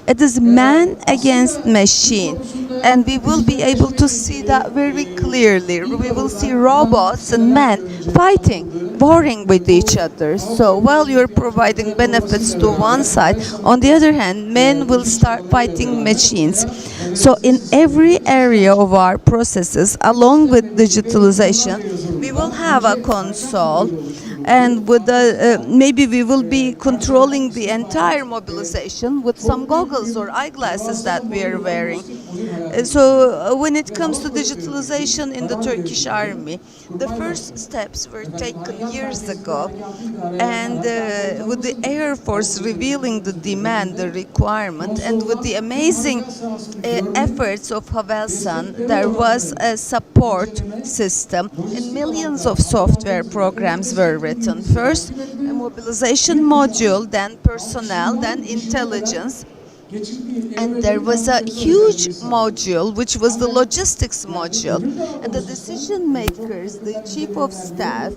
it is man against machine, and we will be able to see that very clearly. We will see robots and men fighting, warring with each other. So while you're providing benefits to one side, on the other hand, men will start fighting machines. So in every area of our processes, along with digitalization, we will have a console, and with maybe we will be controlling the entire mobilization with some goggles or eyeglasses that we are wearing. So when it comes to digitalization in the Turkish army, the first steps were taken years ago, and with the Air Force revealing the demand, the requirement, and with the amazing efforts of HAVELSAN, there was a support system and millions of software programs were written. First, a mobilization module, then personnel, then intelligence. And there was a huge module, which was the logistics module. And the decision makers, the chief of staff,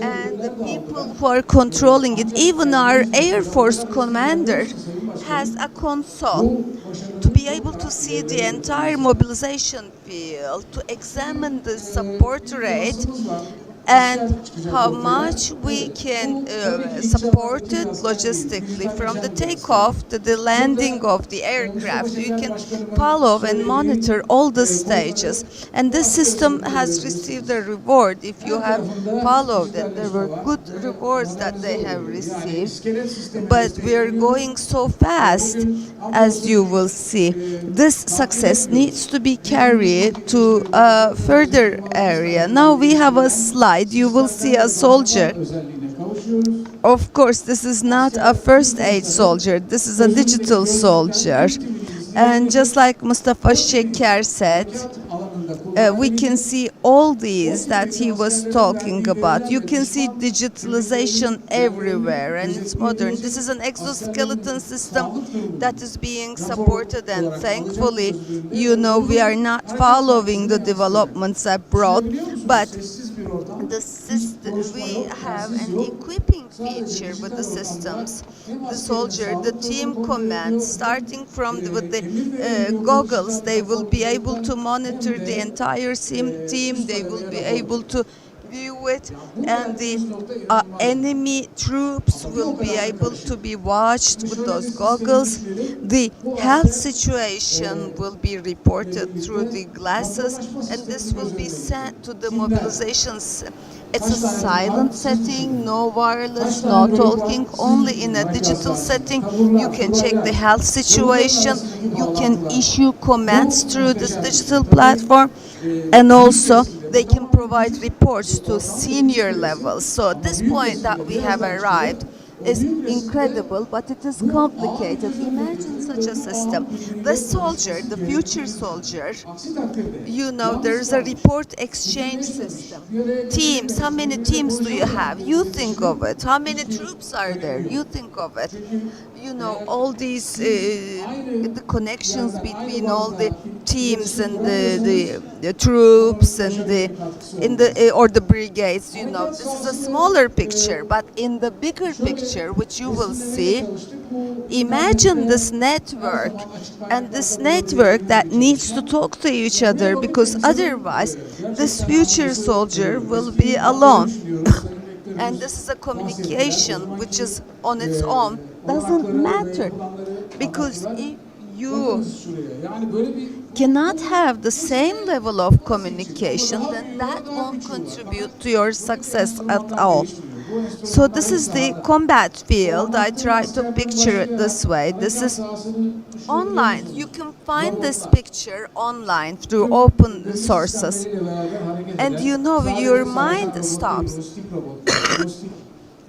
and the people who are controlling it, even our Air Force commander, has a console to be able to see the entire mobilization field, to examine the support rate, and how much we can support it logistically from the takeoff to the landing of the aircraft. You can follow and monitor all the stages, and this system has received a reward if you have followed it. There were good rewards that they have received, but we are going so fast, as you will see. This success needs to be carried to a further area. Now we have a slide. You will see a soldier. Of course, this is not a first aid soldier. This is a digital soldier. And just like Mustafa Şeker said, we can see all these that he was talking about. You can see digitalization everywhere, and it's modern. This is an exoskeleton system that is being supported, and thankfully, we are not following the developments abroad, but the system, we have an equipping feature with the systems. The soldier, the team command, starting from with the goggles, they will be able to monitor the entire team. They will be able to view it, and the enemy troops will be able to be watched with those goggles. The health situation will be reported through the glasses, and this will be sent to the mobilizations. It's a silent setting, no wireless, no talking, only in a digital setting. You can check the health situation, you can issue commands through this digital platform, and also they can provide reports to senior levels. So at this point that we have arrived is incredible, but it is complicated. Imagine such a system. The soldier, the future soldier, there's a report exchange system. Teams, how many teams do you have? You think of it. How many troops are there? You think of it. All these the connections between all the teams and the troops and the brigades. This is a smaller picture, but in the bigger picture, which you will see, imagine this network, and this network that needs to talk to each other, because otherwise this future soldier will be alone. And this is a communication which is on its own doesn't matter, because if you cannot have the same level of communication, then that won't contribute to your success at all. So this is the combat field. I try to picture it this way. This is online. You can find this picture online through open sources. And your mind stops.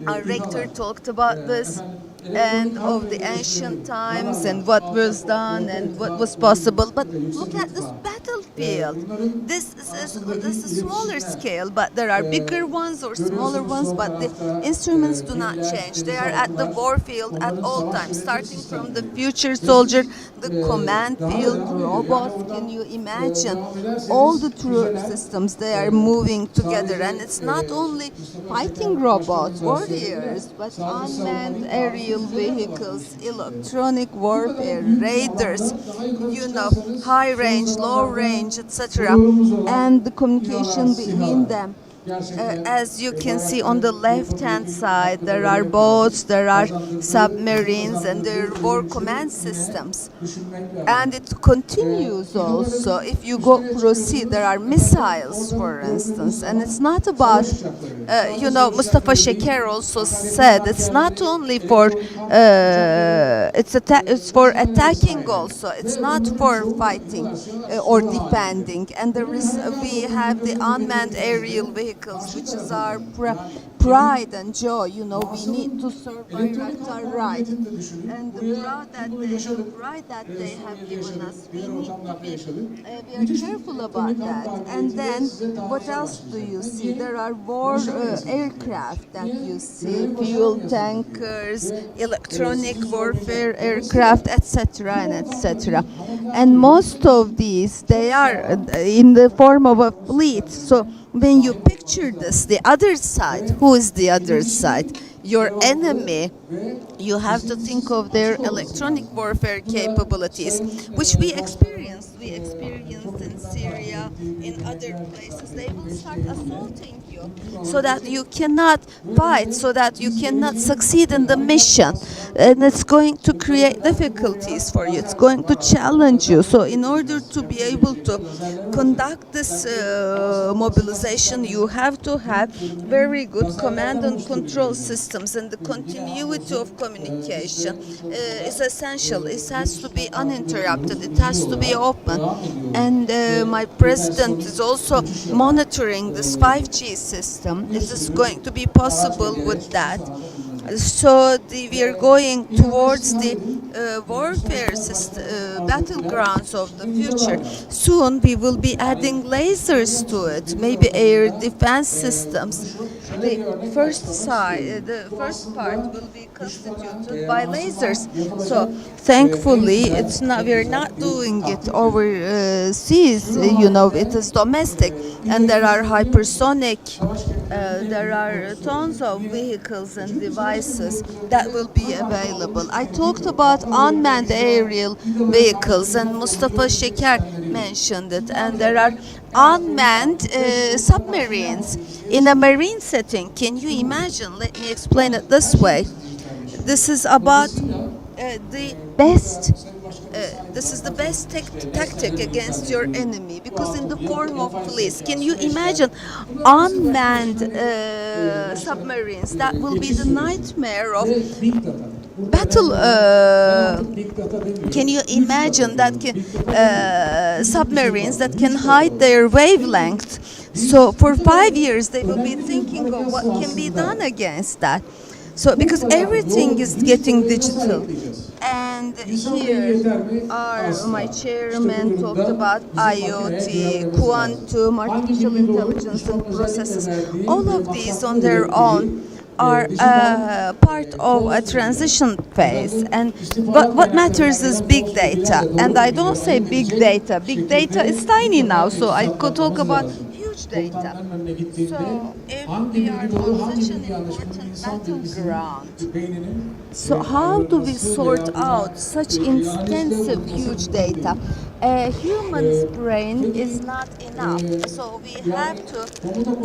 Our rector talked about this, and of the ancient times and what was done and what was possible. But look at this battlefield. This is smaller scale, but there are bigger ones or smaller ones, but the instruments do not change. They are at the war field at all times, starting from the future soldier, the command field, robots. Can you imagine? All the troop systems, they are moving together, and it's not only fighting robots, warriors, but unmanned aerial vehicles, electronic warfare, raiders, high range, low range, etc., and the communication between them. As you can see on the left-hand side, there are boats, there are submarines, and there are war command systems. And it continues also. If you proceed, there are missiles, for instance, and it's not about, Mustafa Şeker also said, it's not only for, it's for attacking also. It's not for fighting or defending. And we have the unmanned aerial vehicles, which is our pride and joy. We need to serve Bayraktar right. And the pride that they have given us, we need to be very careful about that. And then, what else do you see? There are war aircraft that you see, fuel tankers, electronic warfare aircraft, etc. and etc. And most of these, they are in the form of a fleet. So when you picture this, the other side, who is the other side? Your enemy. You have to think of their electronic warfare capabilities, which we experienced. We experienced in Syria, in other places. They will start assaulting you so that you cannot fight, so that you cannot succeed in the mission. And it's going to create difficulties for you. It's going to challenge you. So in order to be able to conduct this mobilization, you have to have very good command and control systems, and the continuity of communication is essential. It has to be uninterrupted. It has to be open. And my president is also monitoring this 5G system. It is going to be possible with that. So we are going towards the warfare battlegrounds of the future. Soon we will be adding lasers to it, maybe air defense systems. The first part will be constituted by lasers. So thankfully, we're not doing it overseas. It is domestic, and there are hypersonic There are tons of vehicles and devices that will be available. I talked about unmanned aerial vehicles, and Mustafa Şeker mentioned it. And there are unmanned submarines in a marine setting. Can you imagine? Let me explain it this way. This is about the best this is the best tactic against your enemy, because in the form of police. Can you imagine unmanned submarines? That will be the nightmare of battle. Can you imagine that submarines that can hide their wavelength? So for 5 years they will be thinking of what can be done against that. So because everything is getting digital, and here my chairman talked about IoT, quantum, artificial intelligence and processes. All of these on their own are part of a transition phase, and what matters is big data. And I don't say big data. Big data is tiny now, so I could talk about huge data. So if we are on such an important battleground, so how do we sort out such intensive, huge data? A human's brain is not enough, so we have to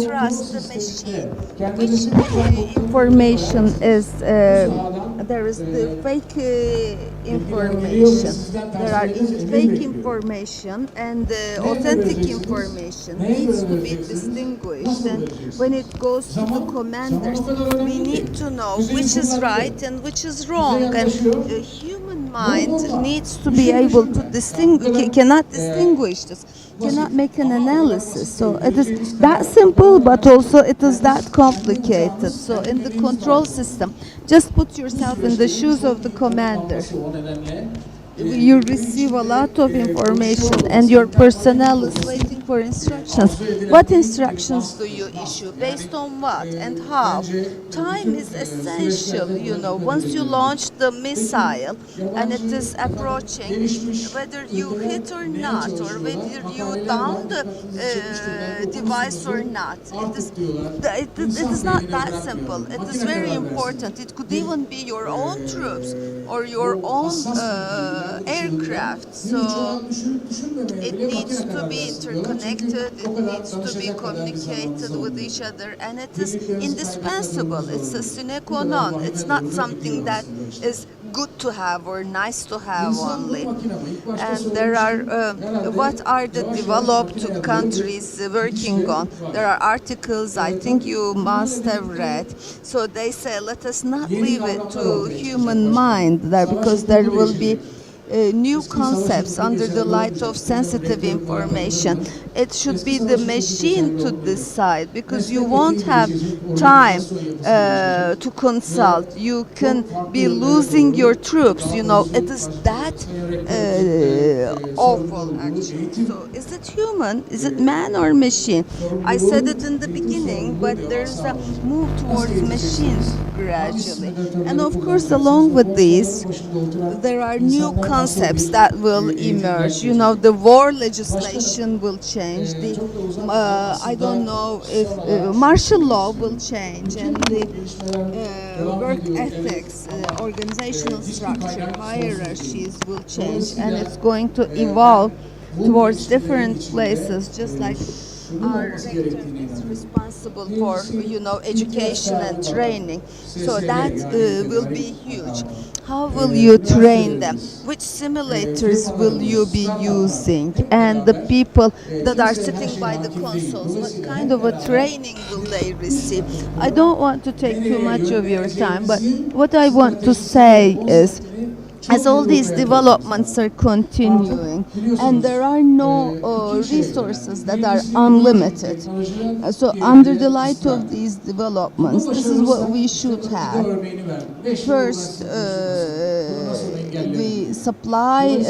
trust the machine. Which information is there is the fake information. There are fake information, and authentic information needs to be distinguished. And when it goes to the commanders, we need to know which is right and which is wrong. And the human mind needs to be able to cannot distinguish this, cannot make an analysis. So it is that simple, but also it is that complicated. So in the control system, just put yourself in the shoes of the commander. You receive a lot of information, and your personnel is waiting for instructions. What instructions do you issue? Based on what and how? Time is essential, you know. Once you launch the missile and it is approaching, whether you hit or not, or whether you down the device or not, it is not that simple. It is very important. It could even be your own troops or your own aircraft. So it needs to be interconnected, it needs to be communicated with each other, and it is indispensable. It's a sine qua non. It's not something that is good to have or nice to have only. And there are what are the developed countries working on? There are articles I think you must have read. So they say let us not leave it to human mind there, because there will be new concepts under the light of sensitive information. It should be the machine to decide, because you won't have time to consult. You can be losing your troops. You know, it is that awful actually. So is it human? Is it man or machine? I said it in the beginning, but there's a move towards machines gradually. And of course, along with these, there are new concepts that will emerge. You know, the war legislation will change. The I don't know if martial law will change, and the work ethics, organizational structure, hierarchies will change, and it's going to evolve towards different places, just like our rector is responsible for, you know, education and training. So that will be huge. How will you train them? Which simulators will you be using? And the people that are sitting by the consoles, what kind of a training will they receive? I don't want to take too much of your time, but what I want to say is, as all these developments are continuing, and there are no resources that are unlimited, so under the light of these developments, this is what we should have. First, the supply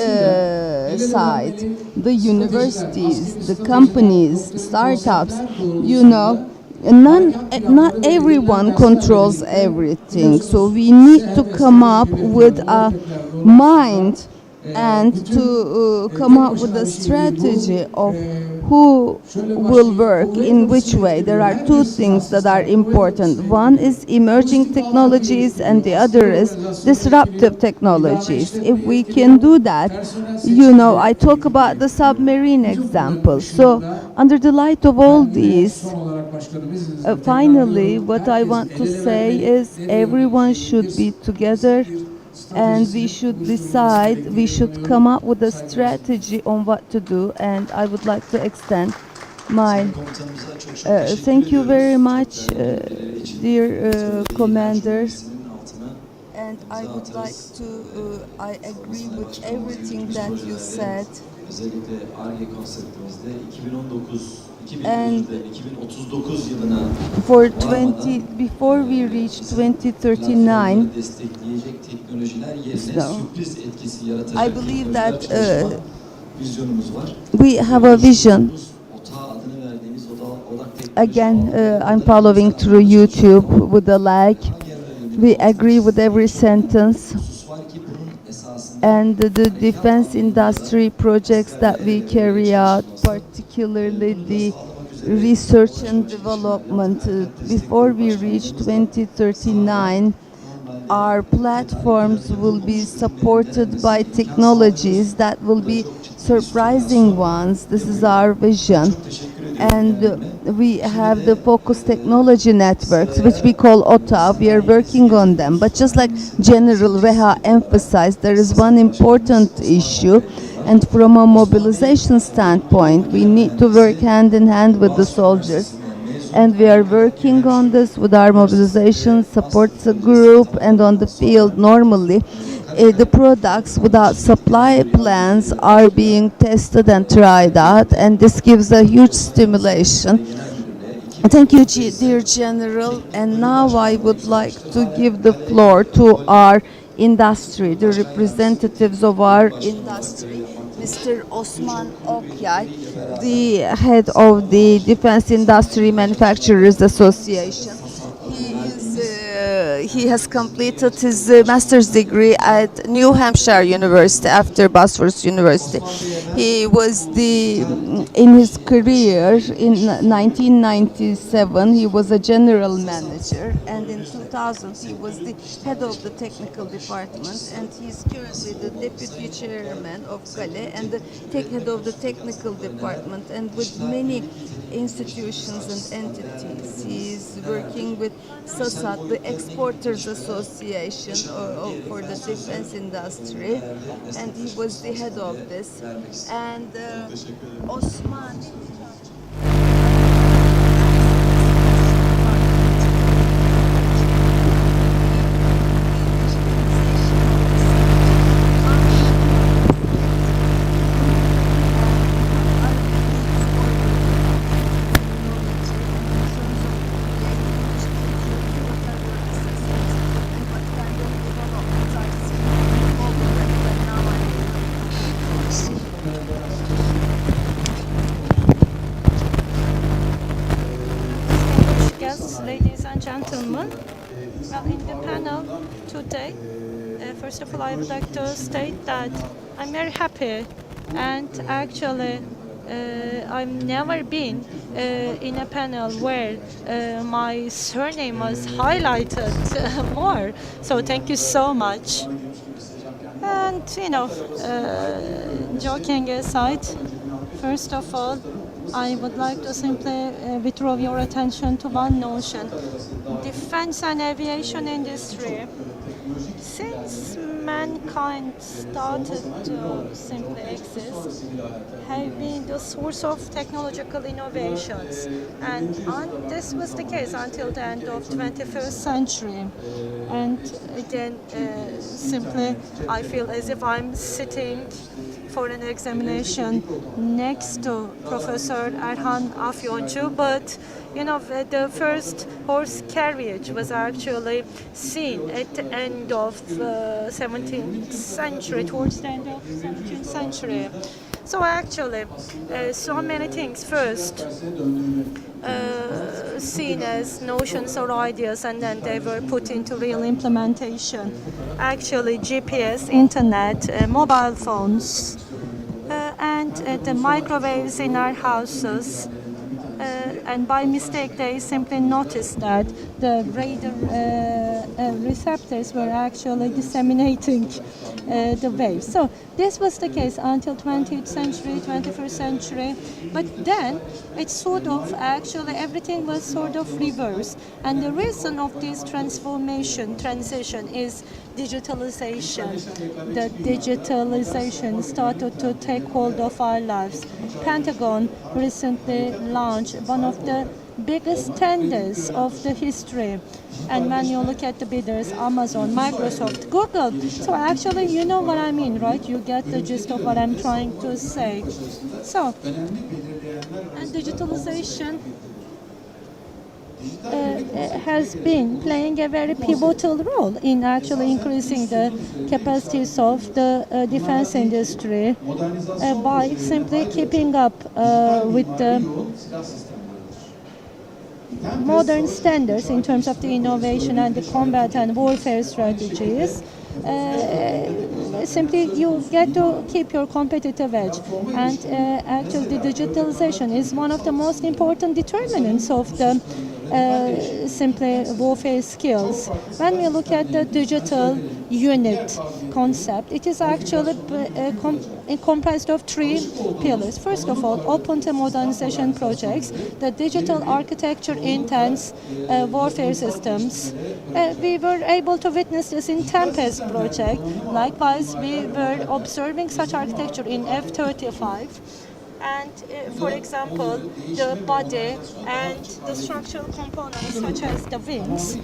side, the universities, the companies, startups, you know, not everyone controls everything. So we need to come up with a mind and to come up with a strategy of who will work in which way. There are two things that are important. One is emerging technologies and the other is disruptive technologies. If we can do that, I talk about the submarine example. So under the light of all these, finally, what I want to say is everyone should be together and we should decide, we should come up with a strategy on what to do. And I would like to extend my thank you very much, dear Commander. And I would like to, I agree with everything that you said. Özellikle Ar-Ge konseptimizde 2019 And 2039 yılına for 20, before we reach 2039, destekleyecek teknolojiler yerine so sürpriz etkisi yaratacak I believe that vizyonumuz var. we have a vision. OTA adını verdiğimiz odak Again, I'm following through YouTube with a lag. We agree with every sentence. And the defense industry projects that we carry out, particularly the research and development, before we reach 2039, our platforms will be supported by technologies that will be surprising ones. This is our vision. And we have the focus technology networks, which we call OTA. We are working on them. But just like General Reha emphasized, there is one important issue. And from a mobilization standpoint, we need to work hand in hand with the soldiers. And we are working on this with our mobilization support group and on the field normally. The products without supply plans are being tested and tried out, and this gives a huge stimulation. Thank you, dear General. And now I would like to give the floor to our industry, the representatives of our industry. Mr. Osman Okyay, the head of the Defense Industry Manufacturers Association. He has completed his master's degree at New Hampshire University after Bosphorus University. He was in his career in 1997 he was a general manager, and in 2000 he was the head of the technical department, and he's currently the deputy chairman of CALE and the head of the technical department, and with many institutions and entities. He's working with SASAT, the Exporters Association for the defense industry, and he was the head of this. And Osman. Ladies and gentlemen, well, in the panel today, first of all, I would like to state that I'm very happy, and actually I've never been in a panel where my surname was highlighted more. So thank you so much. And joking aside, first of all, I would like to simply withdraw your attention to one notion. Defense and aviation industry, since mankind started to simply exist, have been the source of technological innovations. And this was the case until the end of 21st century. And again, simply, I feel as if I'm sitting for an examination next to Professor Erhan Afyoncu, but the first horse carriage was actually seen at the end of 17th century, towards the end of 17th century. So actually, so many things. First, seen as notions or ideas, and then they were put into real implementation. Actually, GPS, internet, mobile phones, and the microwaves in our houses. And by mistake, they simply noticed that the radar receptors were actually disseminating the waves. So this was the case until 20th century, 21st century. But then it sort of actually everything was sort of reversed. And the reason of this transition is digitalization. The digitalization started to take hold of our lives. Pentagon recently launched one of the biggest tenders of the history. And when you look at the bidders, Amazon, Microsoft, Google. So actually, you know what I mean, right? You get the gist of what I'm trying to say. So, and digitalization has been playing a very pivotal role in actually increasing the capacities of the defense industry by simply keeping up with the modern standards in terms of the innovation and the combat and warfare strategies. Simply you get to keep your competitive edge, and actually the digitalization is one of the most important determinants of the simply warfare skills. When we look at the digital unit concept, it is actually comprised of three pillars. First of all, open to modernization projects, the digital architecture intense warfare systems. We were able to witness this in Tempest project. Likewise, we were observing such architecture in F-35. And for example, the body and the structural components such as the wings,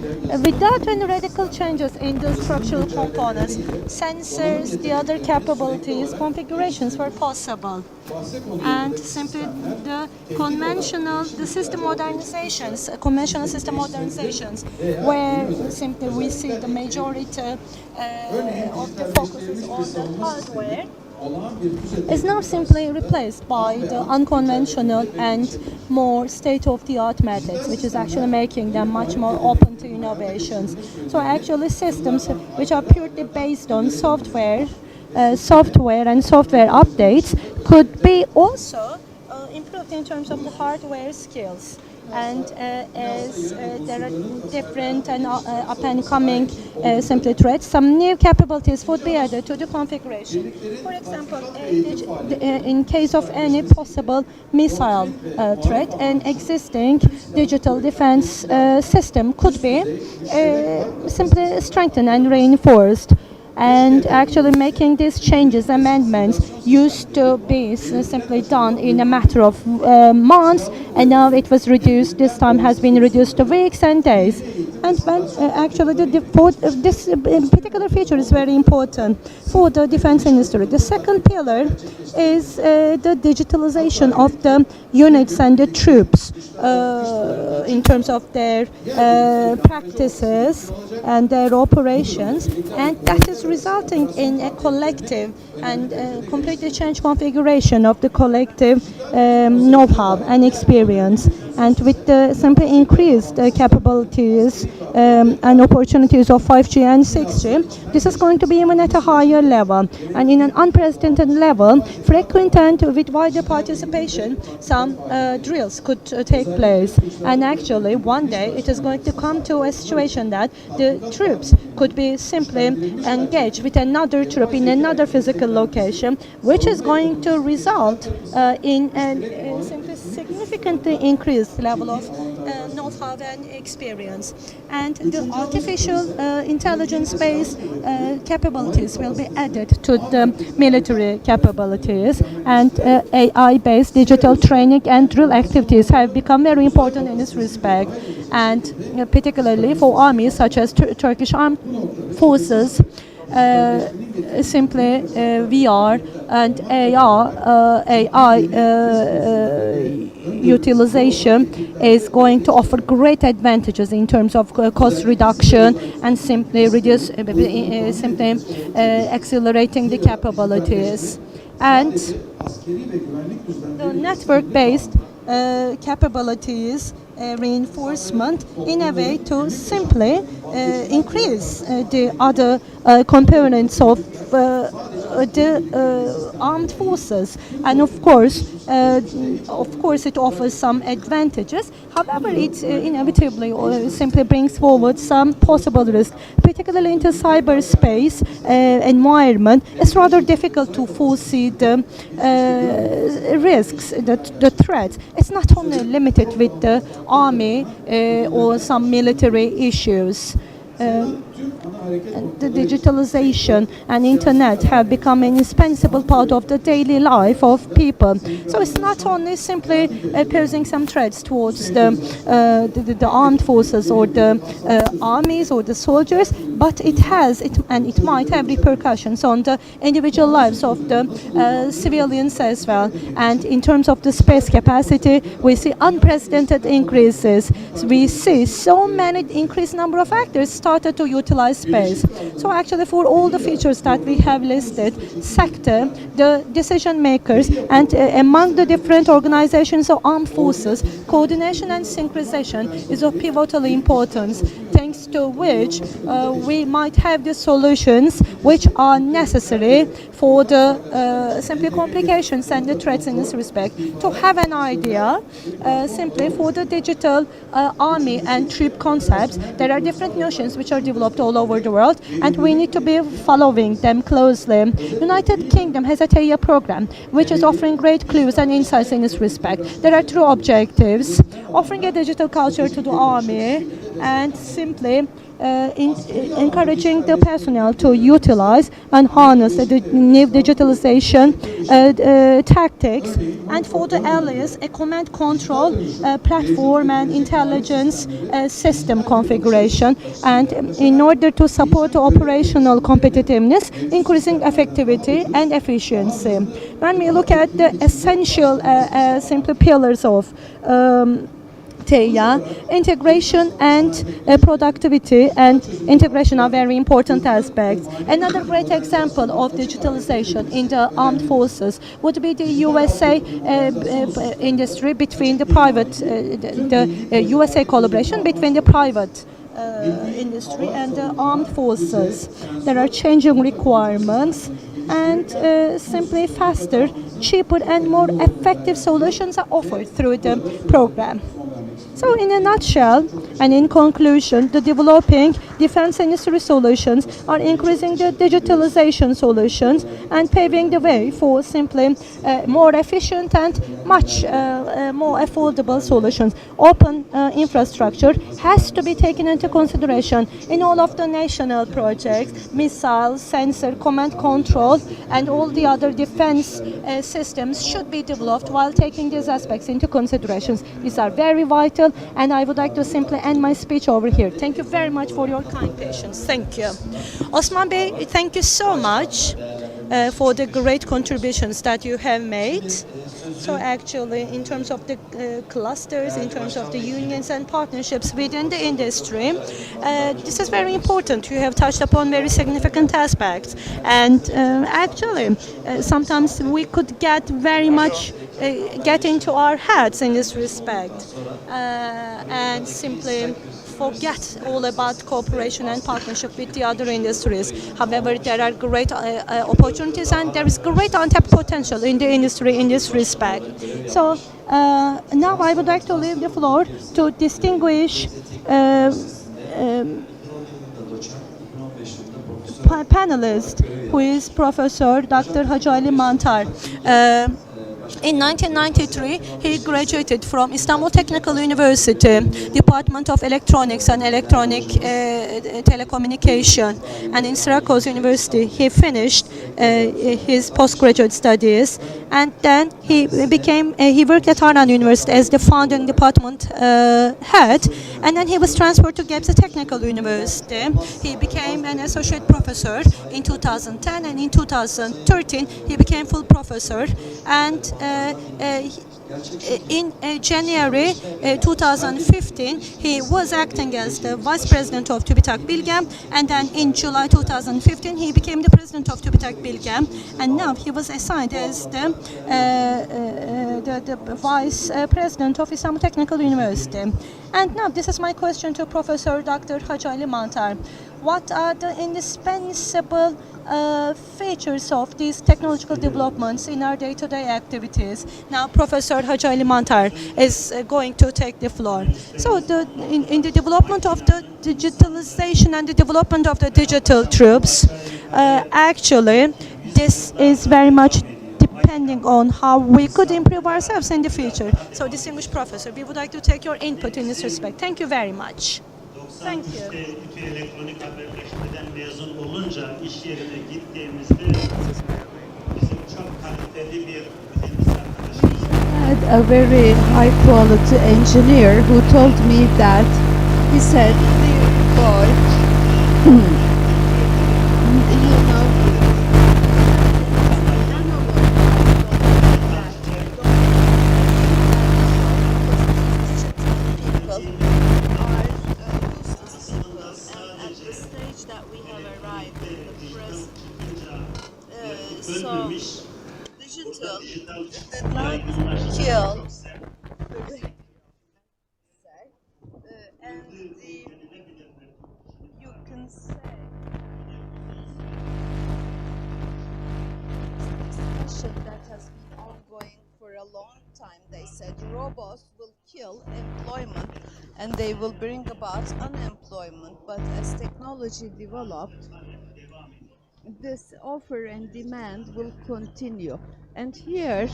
without any radical changes in the structural components, sensors, the other capabilities, configurations were possible. And simply the conventional system modernizations, where simply we see the majority of the focus is on the hardware, is now simply replaced by the unconventional and more state-of-the-art methods, which is actually making them much more open to innovations. So actually systems which are purely based on software and software updates could be also improved in terms of the hardware skills. And as there are different and up and coming simply threats, some new capabilities would be added to the configuration. For example, in case of any possible missile threat, an existing digital defense system could be simply strengthened and reinforced. And actually making these changes, amendments, used to be simply done in a matter of months, and now it was reduced, this time has been reduced to weeks and days. And actually this particular feature is very important for the defense industry. The second pillar is the digitalization of the units and the troops in terms of their practices and their operations, and that is resulting in a collective and completely changed configuration of the collective know-how and experience. And with the simply increased capabilities and opportunities of 5G and 6G, this is going to be even at a higher level. And in an unprecedented level, frequent and with wider participation, some drills could take place. And actually, one day it is going to come to a situation that the troops could be simply engaged with another troop in another physical location, which is going to result in a simply significantly increased level of know-how and experience. And the artificial intelligence-based capabilities will be added to the military capabilities, and AI-based digital training and drill activities have become very important in this respect. And particularly for armies such as Turkish armed forces, simply VR and AI utilization is going to offer great advantages in terms of cost reduction and simply accelerating the capabilities. and the network-based capabilities reinforcement in a way to simply increase the other components of the armed forces, and of course it offers some advantages. However, it inevitably simply brings forward some possible risks, particularly into cyberspace environment. It's rather difficult to foresee the risks, the threats. It's not only limited with the army or some military issues. And the digitalization and internet have become an indispensable part of the daily life of people. So it's not only simply posing some threats towards the armed forces or the armies or the soldiers, but it might have repercussions on the individual lives of the civilians as well. And in terms of the space capacity, we see unprecedented increases. So we see so many increased number of actors started to utilize space. So actually, for all the features that we have listed, sector, the decision makers, and among the different organizations of armed forces, coordination and synchronization is of pivotal importance, thanks to which we might have the solutions which are necessary for the simply complications and the threats in this respect. To have an idea, simply for the digital army and troop concepts, there are different notions which are developed all over the world, and we need to be following them closely. United Kingdom has a TAIA program which is offering great clues and insights in this respect. There are two objectives: offering a digital culture to the army and simply encouraging the personnel to utilize and harness the new digitalization tactics, and for the allies, a command control platform and intelligence system configuration, and in order to support operational competitiveness, increasing effectivity and efficiency. When we look at the essential simple pillars of TAIA, integration and productivity and integration are very important aspects. Another great example of digitalization in the armed forces would be the USA industry between the private, the USA collaboration between the private industry and the armed forces. There are changing requirements, and simply faster, cheaper and more effective solutions are offered through the program. So in a nutshell, and in conclusion, the developing defense industry solutions are increasing the digitalization solutions and paving the way for simply more efficient and much more affordable solutions. Open infrastructure has to be taken into consideration in all of the national projects. Missiles, sensor, command control, and all the other defense systems should be developed while taking these aspects into consideration. These are very vital, and I would like to simply end my speech over here. Thank you very much for your kind patience. Thank you. Osman Bey, thank you so much for the great contributions that you have made. So actually, in terms of the clusters, in terms of the unions and partnerships within the industry, this is very important. You have touched upon very significant aspects. And actually, sometimes we could get very much get into our heads in this respect and simply forget all about cooperation and partnership with the other industries. However, there are great opportunities and there is great untapped potential in the industry in this respect. So now I would like to leave the floor to distinguished panelist, who is Professor Dr. Hacı Ali Mantar. In 1993, he graduated from Istanbul Technical University, Department of Electronics and Electronic Telecommunication, and in Syracuse University, he finished his postgraduate studies, and then he worked at Harran University as the founding department head, and then he was transferred to Gebze Technical University. He became an associate professor in 2010, and in 2013, he became full professor, and In January 2015, he was acting as the vice president of TÜBİTAK Bilgem, and then in July 2015, he became the president of TÜBİTAK Bilgem, and now he was assigned as the vice president of Istanbul Technical University. And now this is my question to Professor Dr. Hacı Ali Mantar. What are the indispensable features of these technological developments in our day-to-day activities? Now, Professor Hacı Ali Mantar is going to take the floor. So, in the development of the digitalization and the development of the digital troops, actually, this is very much depending on how we could improve ourselves in the future. So, distinguished professor, we would like to take your input in this respect. Thank you very much. Thank you. İTÜ elektronik haberleşmeden mezun olunca iş yerine gittiğimizde bizim çok kaliteli bir mühendis arkadaşımız Had a very high quality engineer who told me that he said, "Dear boy, you know, ölmemiş, digital dijital yaygınlaşacak. kill and you can say discussion that has been ongoing for a long time. They said robots will kill employment and they will bring about unemployment, but as technology developed, this offer and demand will continue. And here,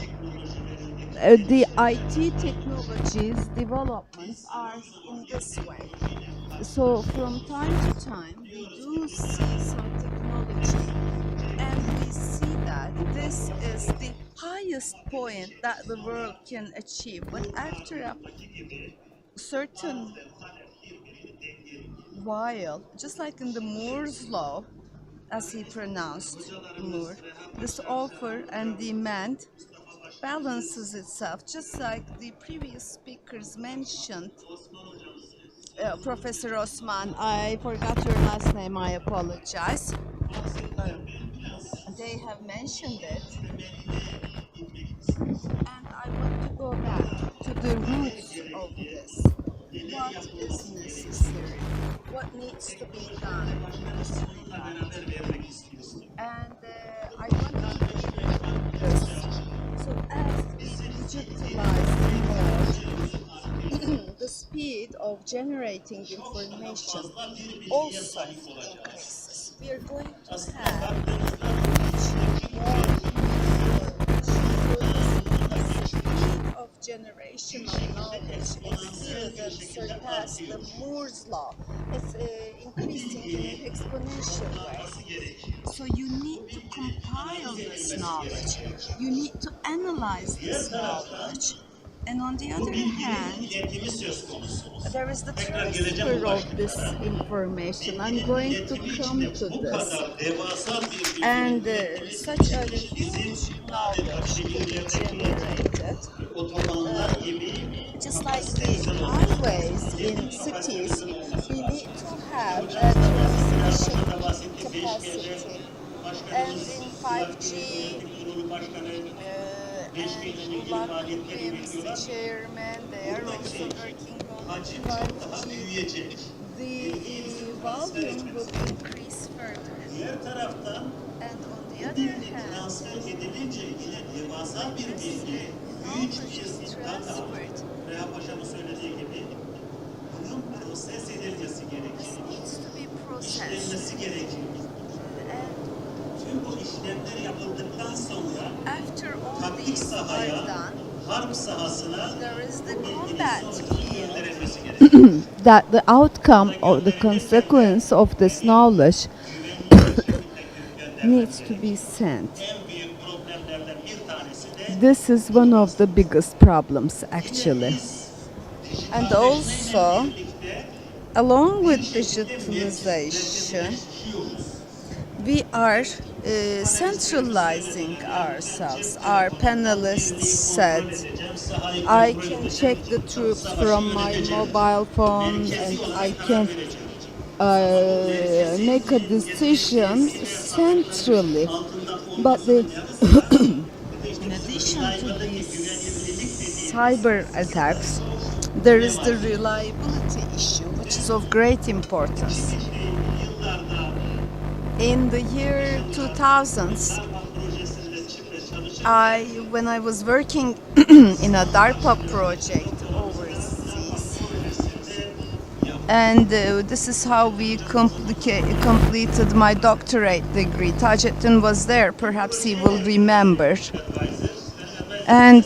the IT technologies developments are in this way. So from time to time, we do see some technology, and we see that this is the highest point that the world can achieve. But after a certain while, just like in the Moore's law, as he pronounced Moore, this offer and demand balances itself, just like the previous speakers mentioned. Professor Osman, I forgot your last name, I apologize. They have mentioned it. And I want to go back to the roots of this. What is necessary? What needs to be done in this regard? And I want to begin with this. So as we digitalize more, the speed of generating information also increases. We are going to have of generation of knowledge is here that surpass the Moore's law. It's increasing in an exponential way. So you need to compile this knowledge. You need to analyze this knowledge. And on the other hand, there is the transfer of this information. I'm going to come to this. And such a huge knowledge will be generated. Just like the highways in cities, we need to have a transmission capacity. And in 5G, and Ulak M's chairman, they are also working on 5G. The volume will increase further. And on the other hand, knowledge is transferred. This needs to be processed. After all these are done, there is the combat field. That the outcome or the consequence of this knowledge needs to be sent. This is one of the biggest problems, actually. And also, along with digitalization, we are centralizing ourselves. Our panelists said, I can check the troops from my mobile phone and I can make a decision centrally. But in addition to these cyber attacks, there is the reliability issue, which is of great importance. In the year 2000s, when I was working in a DARPA project overseas, and this is how we completed my doctorate degree. Tajettin was there, perhaps he will remember. And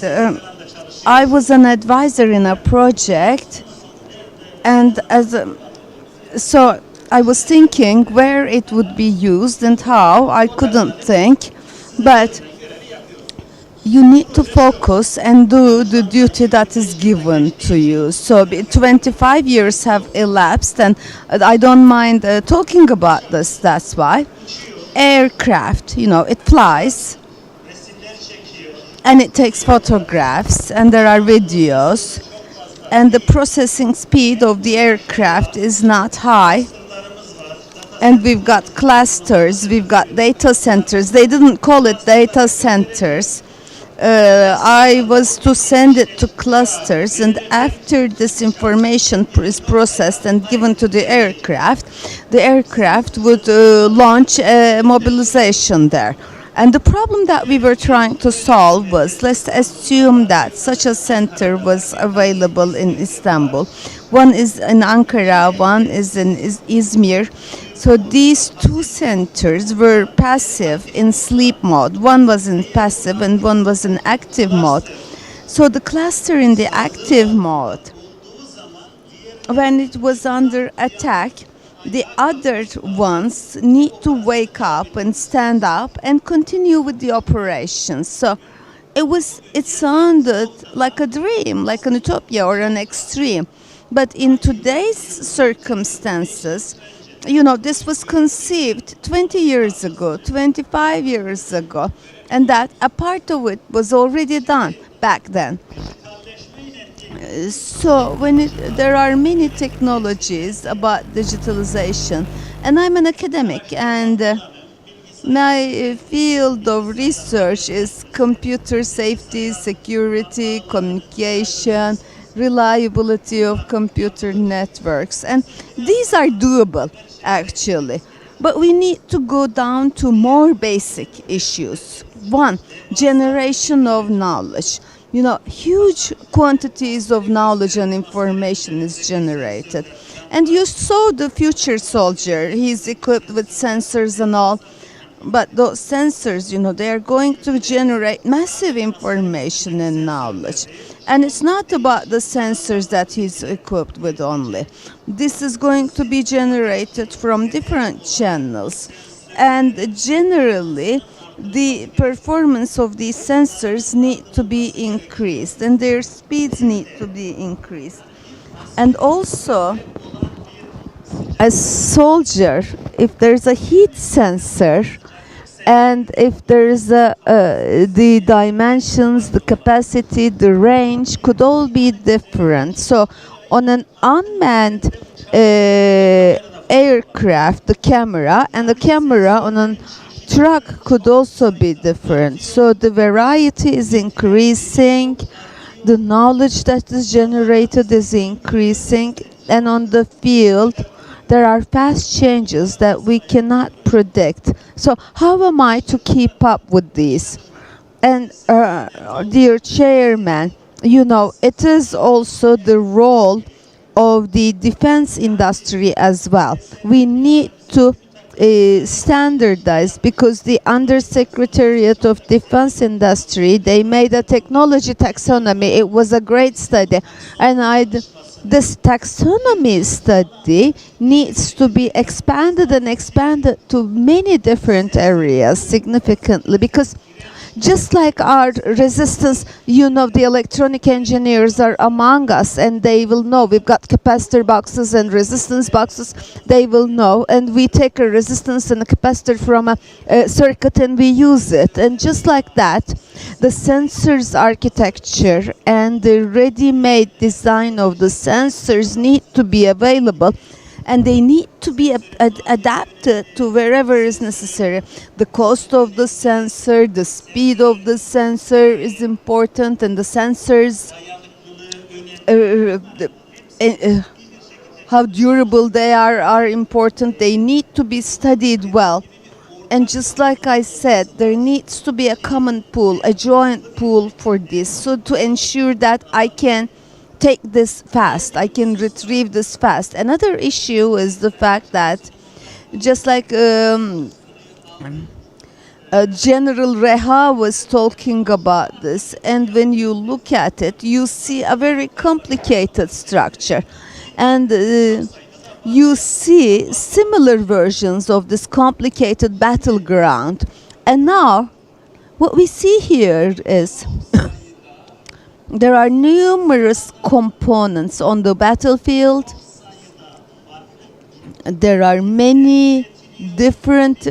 I was an advisor in a project, and so I was thinking where it would be used and how. I couldn't think, but you need to focus and do the duty that is given to you. So 25 years have elapsed, and I don't mind talking about this. That's why aircraft, it flies and it takes photographs and there are videos, and the processing speed of the aircraft is not high. And we've got clusters, we've got data centers. They didn't call it data centers. I was to send it to clusters, and after this information is processed and given to the aircraft would launch a mobilization there. And the problem that we were trying to solve was, let's assume that such a center was available in Istanbul. One is in Ankara, one is in Izmir. So these two centers were passive in sleep mode. One was in passive and one was in active mode. So the cluster in the active mode, when it was under attack, the other ones need to wake up and stand up and continue with the operations. So it sounded like a dream, like an utopia or an extreme. But in today's circumstances, this was conceived 20 years ago, 25 years ago, and that a part of it was already done back then. So there are many technologies about digitalization, and I'm an academic, and my field of research is computer safety, security, communication, reliability of computer networks, and these are doable actually, but we need to go down to more basic issues. One, generation of knowledge. Huge quantities of knowledge and information is generated, and you saw the future soldier. He's equipped with sensors and all. But those sensors, they are going to generate massive information and knowledge. And it's not about the sensors that he's equipped with only. This is going to be generated from different channels. And generally, the performance of these sensors need to be increased, and their speeds need to be increased. And also, as soldier, if there's a heat sensor, and if there is the dimensions, the capacity, the range could all be different. So on an unmanned aircraft, the camera on a truck could also be different. So the variety is increasing, the knowledge that is generated is increasing, and on the field there are fast changes that we cannot predict. So how am I to keep up with these? And dear chairman, it is also the role of the defense industry as well. We need to standardize, because the Undersecretariat of Defense Industry, they made a technology taxonomy. It was a great study, and this taxonomy study needs to be expanded to many different areas significantly, because Just like our resistance, you know, the electronic engineers are among us and they will know. We've got capacitor boxes and resistance boxes, they will know. And we take a resistance and a capacitor from a circuit and we use it. And just like that, the sensors architecture and the ready-made design of the sensors need to be available, and they need to be adapted to wherever is necessary. The cost of the sensor, the speed of the sensor is important, and the sensors, how durable they are important. They need to be studied well. And just like I said, there needs to be a common pool, a joint pool for this, so to ensure that I can take this fast, I can retrieve this fast. Another issue is the fact that, just like General Reha was talking about this, and when you look at it, you see a very complicated structure. And you see similar versions of this complicated battleground. And now, what we see here is there are numerous components on the battlefield. There are many different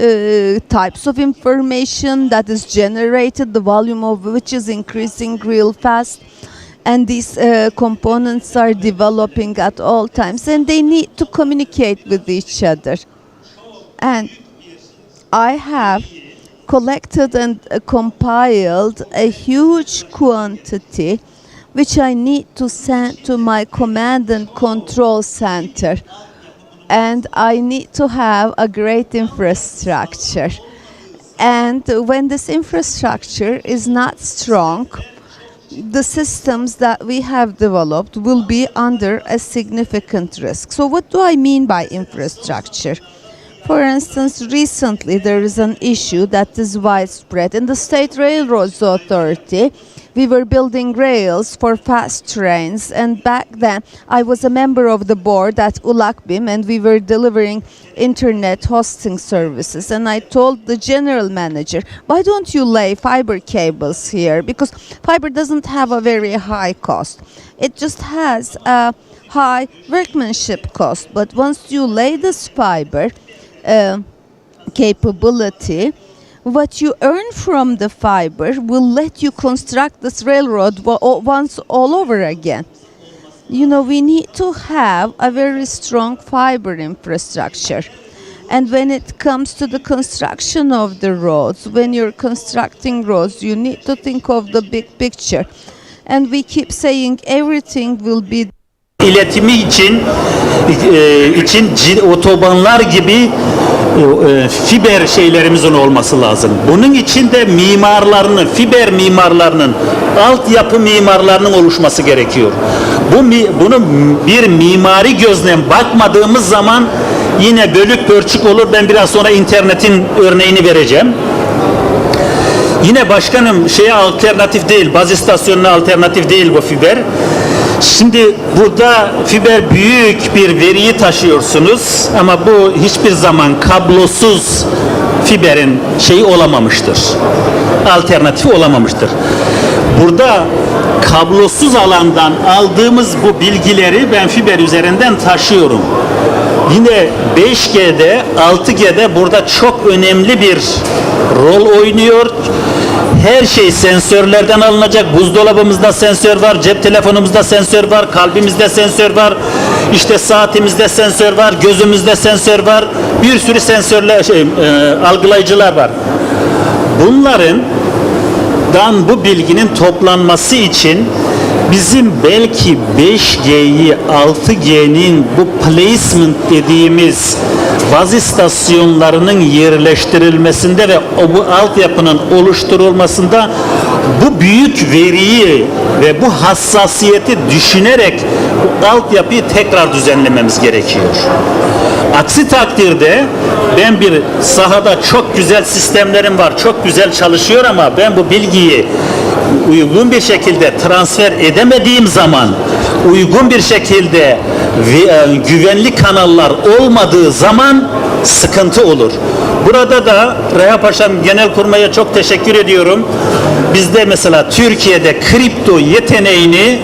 types of information that is generated, the volume of which is increasing real fast. And these components are developing at all times, and they need to communicate with each other. And I have collected and compiled a huge quantity which I need to send to my command and control center. And I need to have a great infrastructure. And when this infrastructure is not strong, the systems that we have developed will be under a significant risk. So what do I mean by infrastructure? For instance, recently there is an issue that is widespread. In the State Railroads Authority, we were building rails for fast trains, and back then I was a member of the board at ULAKBİM, and we were delivering internet hosting services. And I told the general manager, why don't you lay fiber cables here? Because fiber doesn't have a very high cost. It just has a high workmanship cost. But once you lay this fiber capability, what you earn from the fiber will let you construct this railroad once all over again. You know, we need to have a very strong fiber infrastructure. And when it comes to the construction of the roads, when you're constructing roads, you need to think of the big picture. And we keep saying everything will be İletimi için otobanlar gibi fiber şeylerimizin olması lazım. Bunun için de mimarlarının, fiber mimarlarının, altyapı mimarlarının oluşması gerekiyor. Bunu bir mimari gözle bakmadığımız zaman yine bölük pörçük olur. Ben biraz sonra internetin örneğini vereceğim. Yine başkanım şeye alternatif değil, baz istasyonuna alternatif değil bu fiber. Şimdi burada fiber büyük bir veriyi taşıyorsunuz ama bu hiçbir zaman kablosuz fiberin şeyi olamamıştır. Alternatifi olamamıştır. Burada kablosuz alandan aldığımız bu bilgileri ben fiber üzerinden taşıyorum. Yine 5G'de, 6G'de burada çok önemli bir rol oynuyor. Her şey sensörlerden alınacak. Buzdolabımızda sensör var, cep telefonumuzda sensör var, kalbimizde sensör var, işte saatimizde sensör var, gözümüzde sensör var. Bir sürü sensörler, algılayıcılar var. Bunların bu bilginin toplanması için bizim belki 5G'yi 6G'nin bu placement dediğimiz baz istasyonlarının yerleştirilmesinde ve bu altyapının oluşturulmasında bu büyük veriyi ve bu hassasiyeti düşünerek bu altyapıyı tekrar düzenlememiz gerekiyor. Aksi takdirde ben bir sahada çok güzel sistemlerim var, çok güzel çalışıyor ama ben bu bilgiyi uygun bir şekilde transfer edemediğim zaman, uygun bir şekilde güvenli kanallar olmadığı zaman sıkıntı olur. Burada da Reha Paşam Genelkurmay'a çok teşekkür ediyorum. Bizde mesela Türkiye'de kripto yeteneğini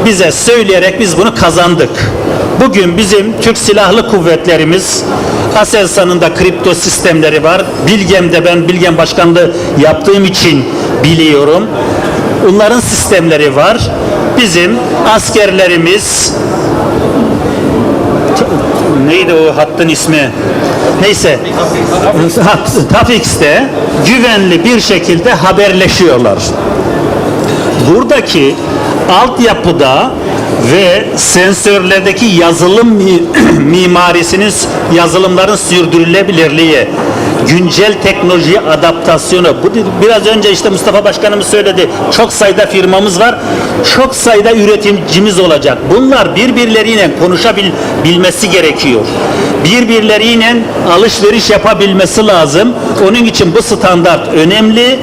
bize söyleyerek biz bunu kazandık. Bugün bizim Türk Silahlı Kuvvetlerimiz HAVELSAN'ın da kripto sistemleri var. Bilgem'de ben Bilgem Başkanlığı yaptığım için biliyorum. Onların sistemleri var. Bizim askerlerimiz neydi o hattın ismi? Neyse. TAFIX'te güvenli bir şekilde haberleşiyorlar. Buradaki altyapıda ve sensörlerdeki yazılım mimarisinin, yazılımların sürdürülebilirliği, güncel teknoloji adaptasyonu. Bu biraz önce işte Mustafa Başkanımız söyledi. Çok sayıda firmamız var. Çok sayıda üreticimiz olacak. Bunlar birbirleriyle konuşabilmesi gerekiyor. Birbirleriyle alışveriş yapabilmesi lazım. Onun için bu standart önemli.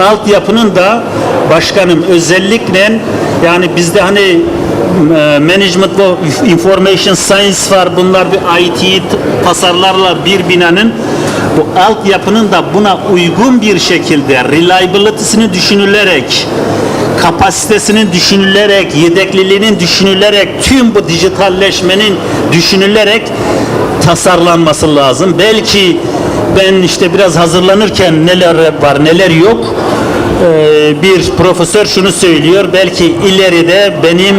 Altyapının da başkanım özellikle yani bizde hani management ve information science var. Bunlar bir IT tasarlarla bir binanın bu altyapının da buna uygun bir şekilde reliability'sini düşünülerek, kapasitesinin düşünülerek, yedekliliğinin düşünülerek, tüm bu dijitalleşmenin düşünülerek tasarlanması lazım. Belki ben işte biraz hazırlanırken neler var neler yok bir profesör şunu söylüyor, belki ileride benim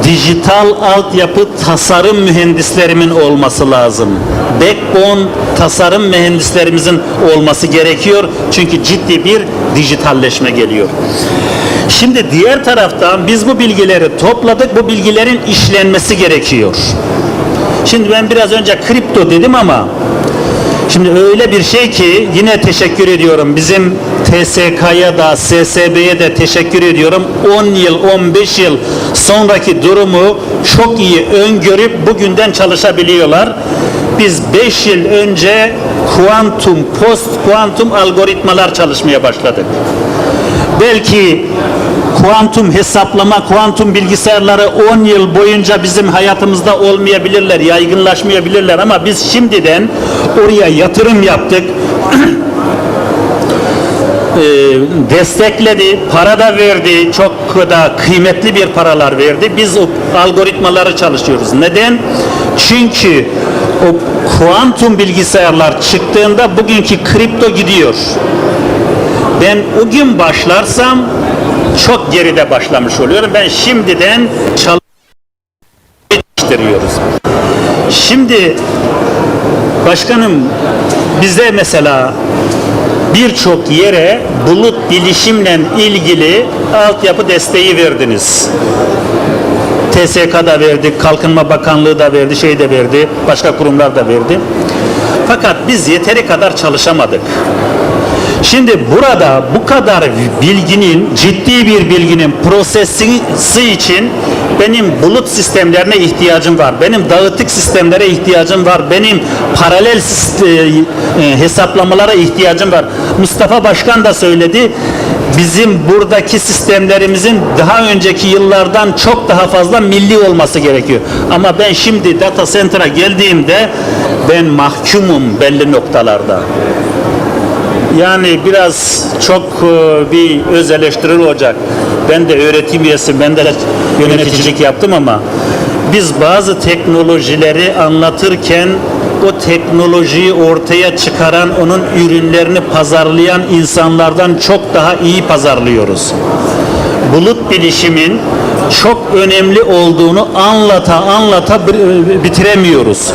dijital altyapı tasarım mühendislerimin olması lazım. Backbone tasarım mühendislerimizin olması gerekiyor. Çünkü ciddi bir dijitalleşme geliyor. Şimdi diğer taraftan biz bu bilgileri topladık. Bu bilgilerin işlenmesi gerekiyor. Şimdi ben biraz önce kripto dedim ama şimdi öyle bir şey ki yine teşekkür ediyorum. Bizim TSK'ya da SSB'ye de teşekkür ediyorum. 10 yıl, 15 yıl sonraki durumu çok iyi öngörüp bugünden çalışabiliyorlar. Biz 5 yıl önce kuantum, post kuantum algoritmalar çalışmaya başladık. Belki kuantum hesaplama, kuantum bilgisayarları 10 yıl boyunca bizim hayatımızda olmayabilirler, yaygınlaşmayabilirler ama biz şimdiden oraya yatırım yaptık. Destekledi, para da verdi, çok da kıymetli bir paralar verdi. Biz o algoritmaları çalışıyoruz. Neden? Çünkü o kuantum bilgisayarlar çıktığında bugünkü kripto gidiyor. Ben o gün başlarsam çok geride başlamış oluyorum. Ben şimdiden çalıştırıyoruz. Şimdi başkanım bize mesela birçok yere bulut bilişimle ilgili altyapı desteği verdiniz. TSK da verdi, Kalkınma Bakanlığı da verdi, şey de verdi, başka kurumlar da verdi. Fakat biz yeteri kadar çalışamadık. Şimdi burada bu kadar bilginin, ciddi bir bilginin prosesi için benim bulut sistemlerine ihtiyacım var. Benim dağıtık sistemlere ihtiyacım var. Benim paralel hesaplamalara ihtiyacım var. Mustafa Başkan da söyledi. Bizim buradaki sistemlerimizin daha önceki yıllardan çok daha fazla milli olması gerekiyor. Ama ben şimdi data center'a geldiğimde ben mahkumum belli noktalarda. Yani biraz çok bir öz eleştiri olacak. Ben de öğretim üyesi, ben de yöneticilik yaptım ama biz bazı teknolojileri anlatırken o teknolojiyi ortaya çıkaran, onun ürünlerini pazarlayan insanlardan çok daha iyi pazarlıyoruz. Bulut bilişimin çok önemli olduğunu anlata bitiremiyoruz.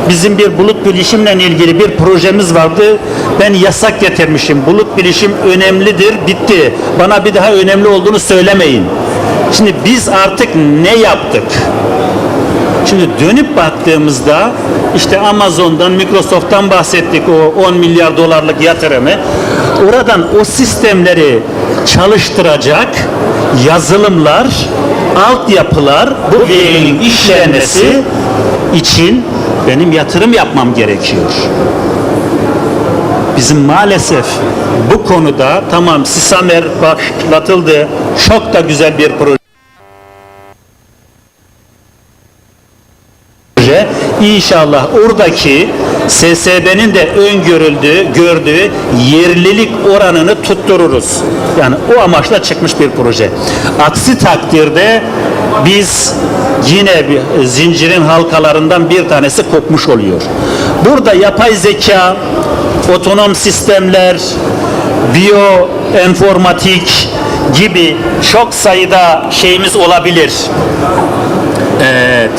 Bizim bir bulut bilişimle ilgili bir projemiz vardı. Ben yasak getirmişim. Bulut bilişim önemlidir, bitti. Bana bir daha önemli olduğunu söylemeyin. Şimdi biz artık ne yaptık? Şimdi dönüp baktığımızda işte Amazon'dan, Microsoft'tan bahsettik, o 10 milyar dolarlık yatırımı. Oradan o sistemleri çalıştıracak yazılımlar, altyapılar, bu verinin işlenmesi için benim yatırım yapmam gerekiyor. Bizim maalesef bu konuda tamam Sisamer başlatıldı, çok da güzel bir proje. İnşallah oradaki SSB'nin de gördüğü yerlilik oranını tuttururuz. Yani o amaçla çıkmış bir proje. Aksi takdirde biz yine bir zincirin halkalarından bir tanesi kopmuş oluyor. Burada yapay zeka, otonom sistemler, biyoenformatik gibi çok sayıda şeyimiz olabilir.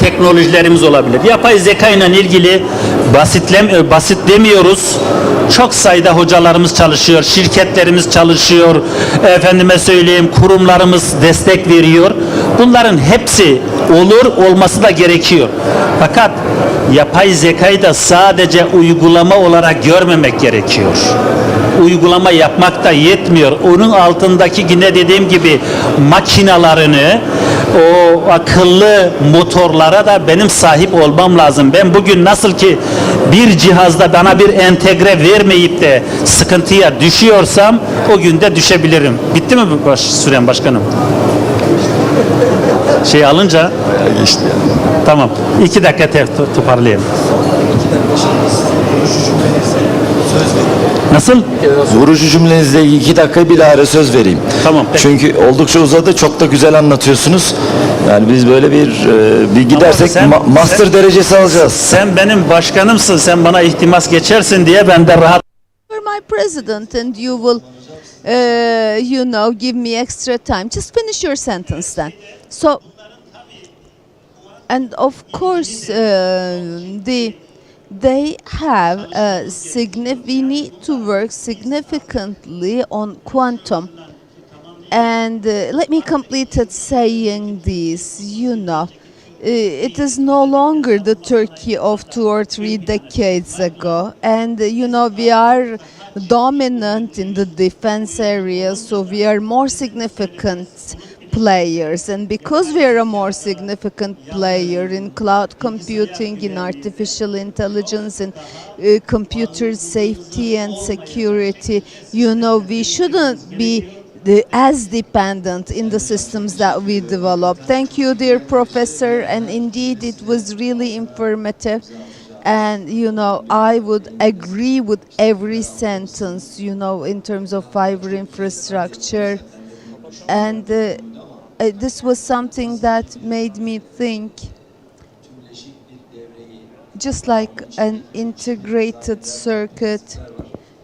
Teknolojilerimiz olabilir. Yapay zeka ile ilgili basit demiyoruz. Çok sayıda hocalarımız çalışıyor, şirketlerimiz çalışıyor, efendime söyleyeyim kurumlarımız destek veriyor. Bunların hepsi olması da gerekiyor. Fakat yapay zekayı da sadece uygulama olarak görmemek gerekiyor. Uygulama yapmak da yetmiyor. Onun altındaki yine dediğim gibi makinalarını, o akıllı motorlara da benim sahip olmam lazım. Ben bugün nasıl ki bir cihazda bana bir entegre vermeyip de sıkıntıya düşüyorsam o günde düşebilirim. Bitti mi sürem başkanım? Şey alınca Geçti yani. tamam. 2 dakika toparlayayım. Nasıl? Vurucu cümlenizle 2 dakika bilahare söz vereyim. Tamam, peki. Çünkü oldukça uzadı. Çok da güzel anlatıyorsunuz. Yani biz böyle bir gidersek master derecesi alacağız. Sen benim başkanımsın. Sen bana ihtimas geçersin diye ben de rahat. You're my president and you will, give me extra time. Just finish your sentence then. So, and of course, they have we need to work significantly on quantum. And let me complete it saying this, it is no longer the Turkey of 2 or 3 decades ago. And, we are dominant in the defense area, so we are more significant players. And because we are a more significant player in cloud computing, in artificial intelligence, in computer safety and security, we shouldn't be as dependent in the systems that we develop. Thank you, dear professor, and indeed it was really informative. And I would agree with every sentence, in terms of fiber infrastructure. And this was something that made me think, just like an integrated circuit,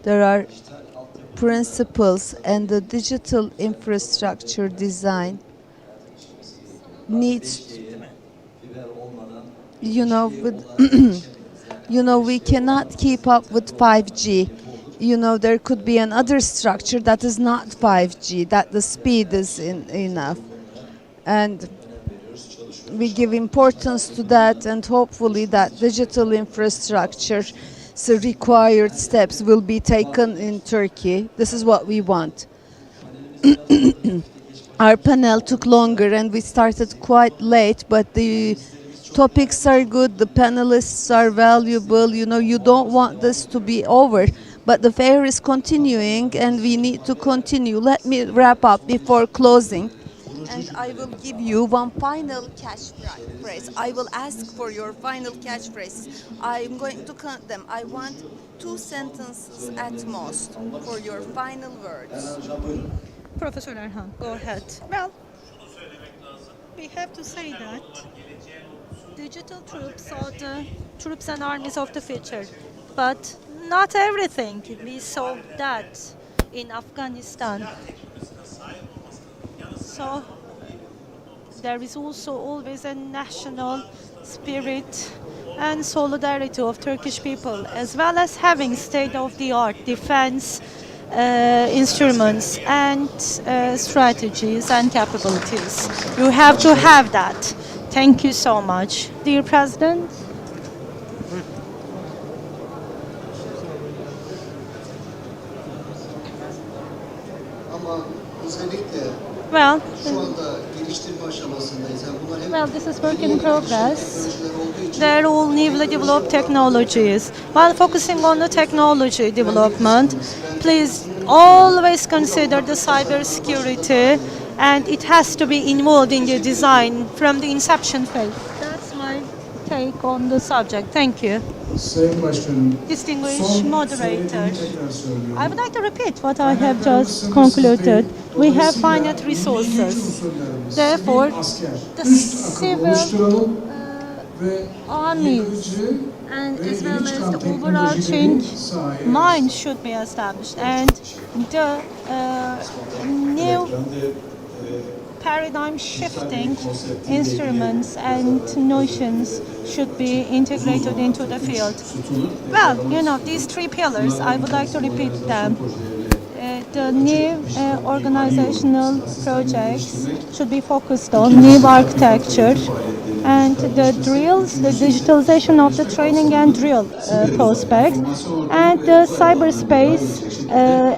there are principles, and the digital infrastructure design needs, we cannot keep up with 5G. There could be another structure that is not 5G, that the speed is enough. And we give importance to that, and hopefully that digital infrastructure, so required steps will be taken in Turkey. This is what we want. Our panel took longer and we started quite late, but the topics are good, the panelists are valuable. You don't want this to be over, but the fair is continuing and we need to continue. Let me wrap up before closing. And I will give you one final catchphrase. I will ask for your final catchphrases. I'm going to count them. I want 2 sentences at most for your final words. Professor Erhan, go ahead. Well, we have to say that digital troops are the troops and armies of the future, but not everything. We saw that in Afghanistan. So there is also always a national spirit and solidarity of Turkish people, as well as having state-of-the-art defense instruments and strategies and capabilities. You have to have that. Thank you so much. Dear President. Ama özellikle Well, şu anda geliştirme aşamasındayız. Yani bunlar hep well, this is work in progress. teknolojiler olduğu için They're all newly developed technologies. While focusing on the technology development, please always consider the cybersecurity, and it has to be involved in the design from the inception phase. That's my take. take on the subject. Thank you. Sayın Başkanım, Distinguished son moderator, söylediğimi tekrar söylüyorum. I would like to repeat what I have just concluded. We have finite resources. Therefore, the civil armies and as well as the overarching mind should be established, and the new paradigm shifting instruments and notions should be integrated into the field. Well, you know, these three pillars, I would like to repeat them. The new organizational projects should be focused on new architecture and the drills, the digitalization of the training and drill prospects, and the cyberspace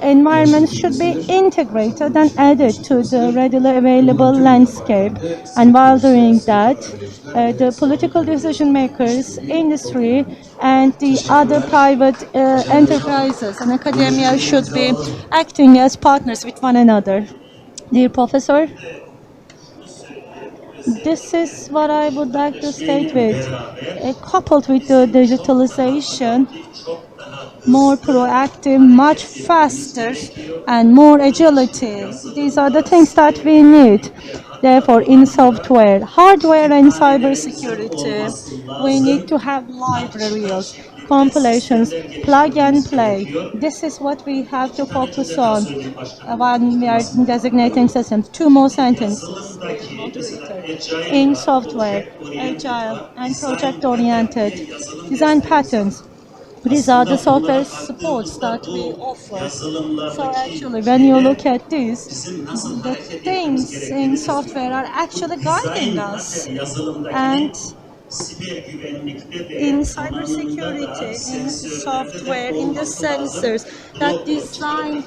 environment should be integrated and added to the readily available landscape. And while doing that, the political decision makers, industry, and the other private enterprises and academia should be acting as partners with one another. Dear Professor, this is what I would like to state with. Coupled with the digitalization, more proactive, much faster, and more agility. These are the things that we need. Therefore, in software, hardware, and cybersecurity, we need to have libraries, compilations, plug and play. This is what we have to focus on when we are designating systems. Two more sentences. In software, agile and project-oriented design patterns. These are the software supports that we offer. So actually, when you look at this, the things in software are actually guiding us. And in cybersecurity, in software, in the sensors, that design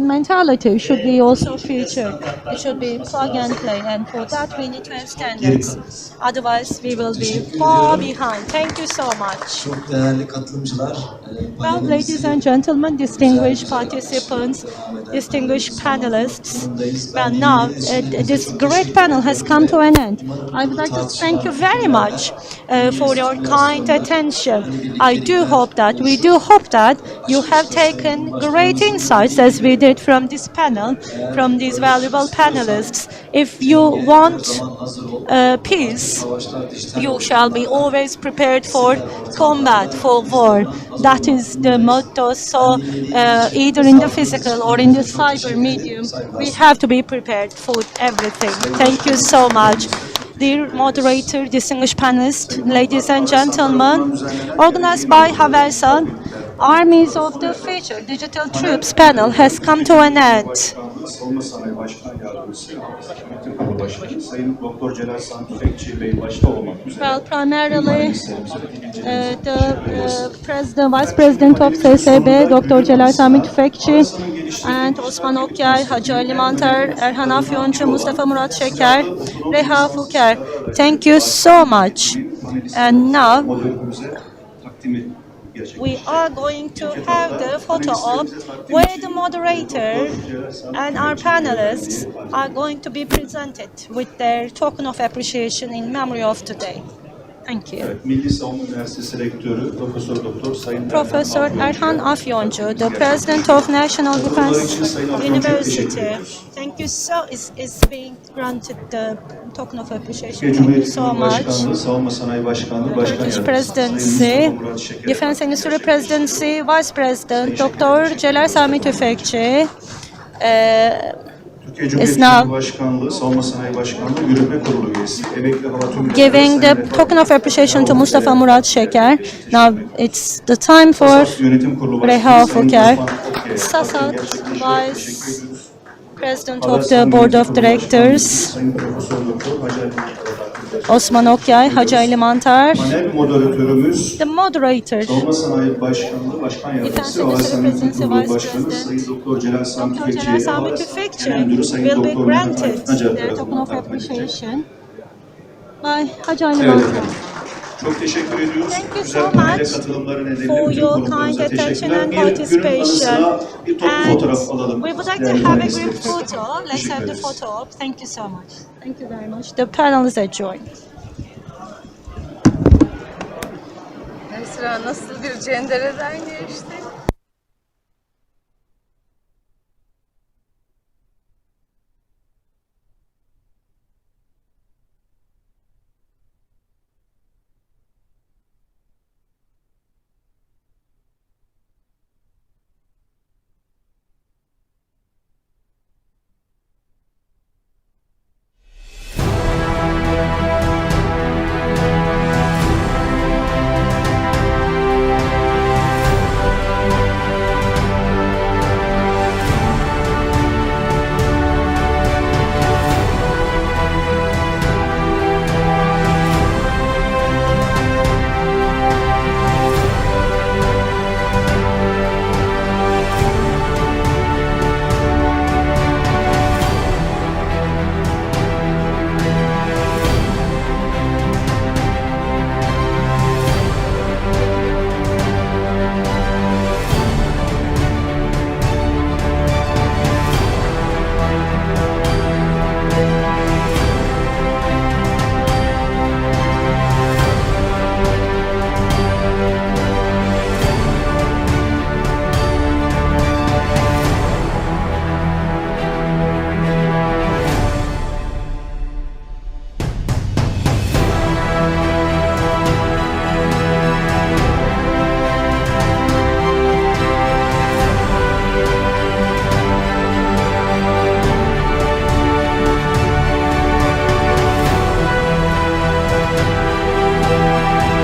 mentality should be also featured. It should be plug and play, and for that we need to have standards. Otherwise, we will be far behind. Thank you so much. Çok değerli katılımcılar. Well, ladies and gentlemen, distinguished participants, distinguished panelists, well, now this great panel has come to an end. I would like to thank you very much for your kind attention. I do hope that, we do hope that you have taken great insights as we did from this panel, from these valuable panelists. If you want peace, you shall be always prepared for combat, for war. That is the motto. So either in the physical or in the cyber medium, we have to be prepared for everything. Thank you so much. Dear moderator, distinguished panelists, ladies and gentlemen, organized by HAVELSAN, Armies of the Future Digital Troops panel has come to an end. Savunma Sanayi Başkan Yardımcısı, Yönetim Kurulu Başkanı, Sayın Doktor Celal Sami Tüfekçi Bey başta olmak üzere. Well, primarily the Vice President of SSB, Dr. Celal Sami Tüfekçi, and Osman Okyay, Hacı Ali Mantar, Erhan Afyoncu, Mustafa Murat Şeker, Reha Fuker. Thank you so much. And now we are going to have the photo op where the moderator and our panelists are going to be presented with their token of appreciation in memory of today. Thank you. Milli Savunma Üniversitesi Rektörü Profesör Doktor Sayın Professor Erhan Afyoncu, the President of National Defense University. Thank you so is being granted the token of appreciation. Thank you so much. Savunma Sanayi Başkanlığı Başkan Turkish Yardımcısı Presidency, Defense Industry Presidency, Vice President Dr. Celal Sami Tüfekçi. Türkiye Cumhuriyeti Başkanlığı, Savunma Sanayi Başkanlığı Yürütme Kurulu üyesi, Emekli Hava Tümrütleri Giving the token of appreciation to Mustafa Murat Şeker. Now it's the time for Reha Fuker, SASAT Vice President of the Board of Directors, Osman Okyay, Hacı Ali Mantar, moderatörümüz, the moderator, Savunma Sanayi Başkanlığı Başkan Yardımcısı, Havelsa'nın Yönetim Kurulu Başkanı Sayın Doktor Celal Sami Tüfekçi'ye, Genel Müdürü Sayın will be Doktor granted Nacar their token tarafından of takdim edecek. appreciation by Hacı Ali Evet Mantar. efendim. Çok teşekkür ediyoruz. Thank you Güzel so panele much katılımları nedeniyle for bütün your konuklarımıza kind attention teşekkürler. and Günün participation. anısına bir toplu And fotoğraf alalım. we would like to değerli have a panelistlerimiz. group photo. Let's Teşekkür have the ederiz. photo op. Thank you so much. Thank you very much. The panel is adjourned. Esra nasıl bir cendereden geçti?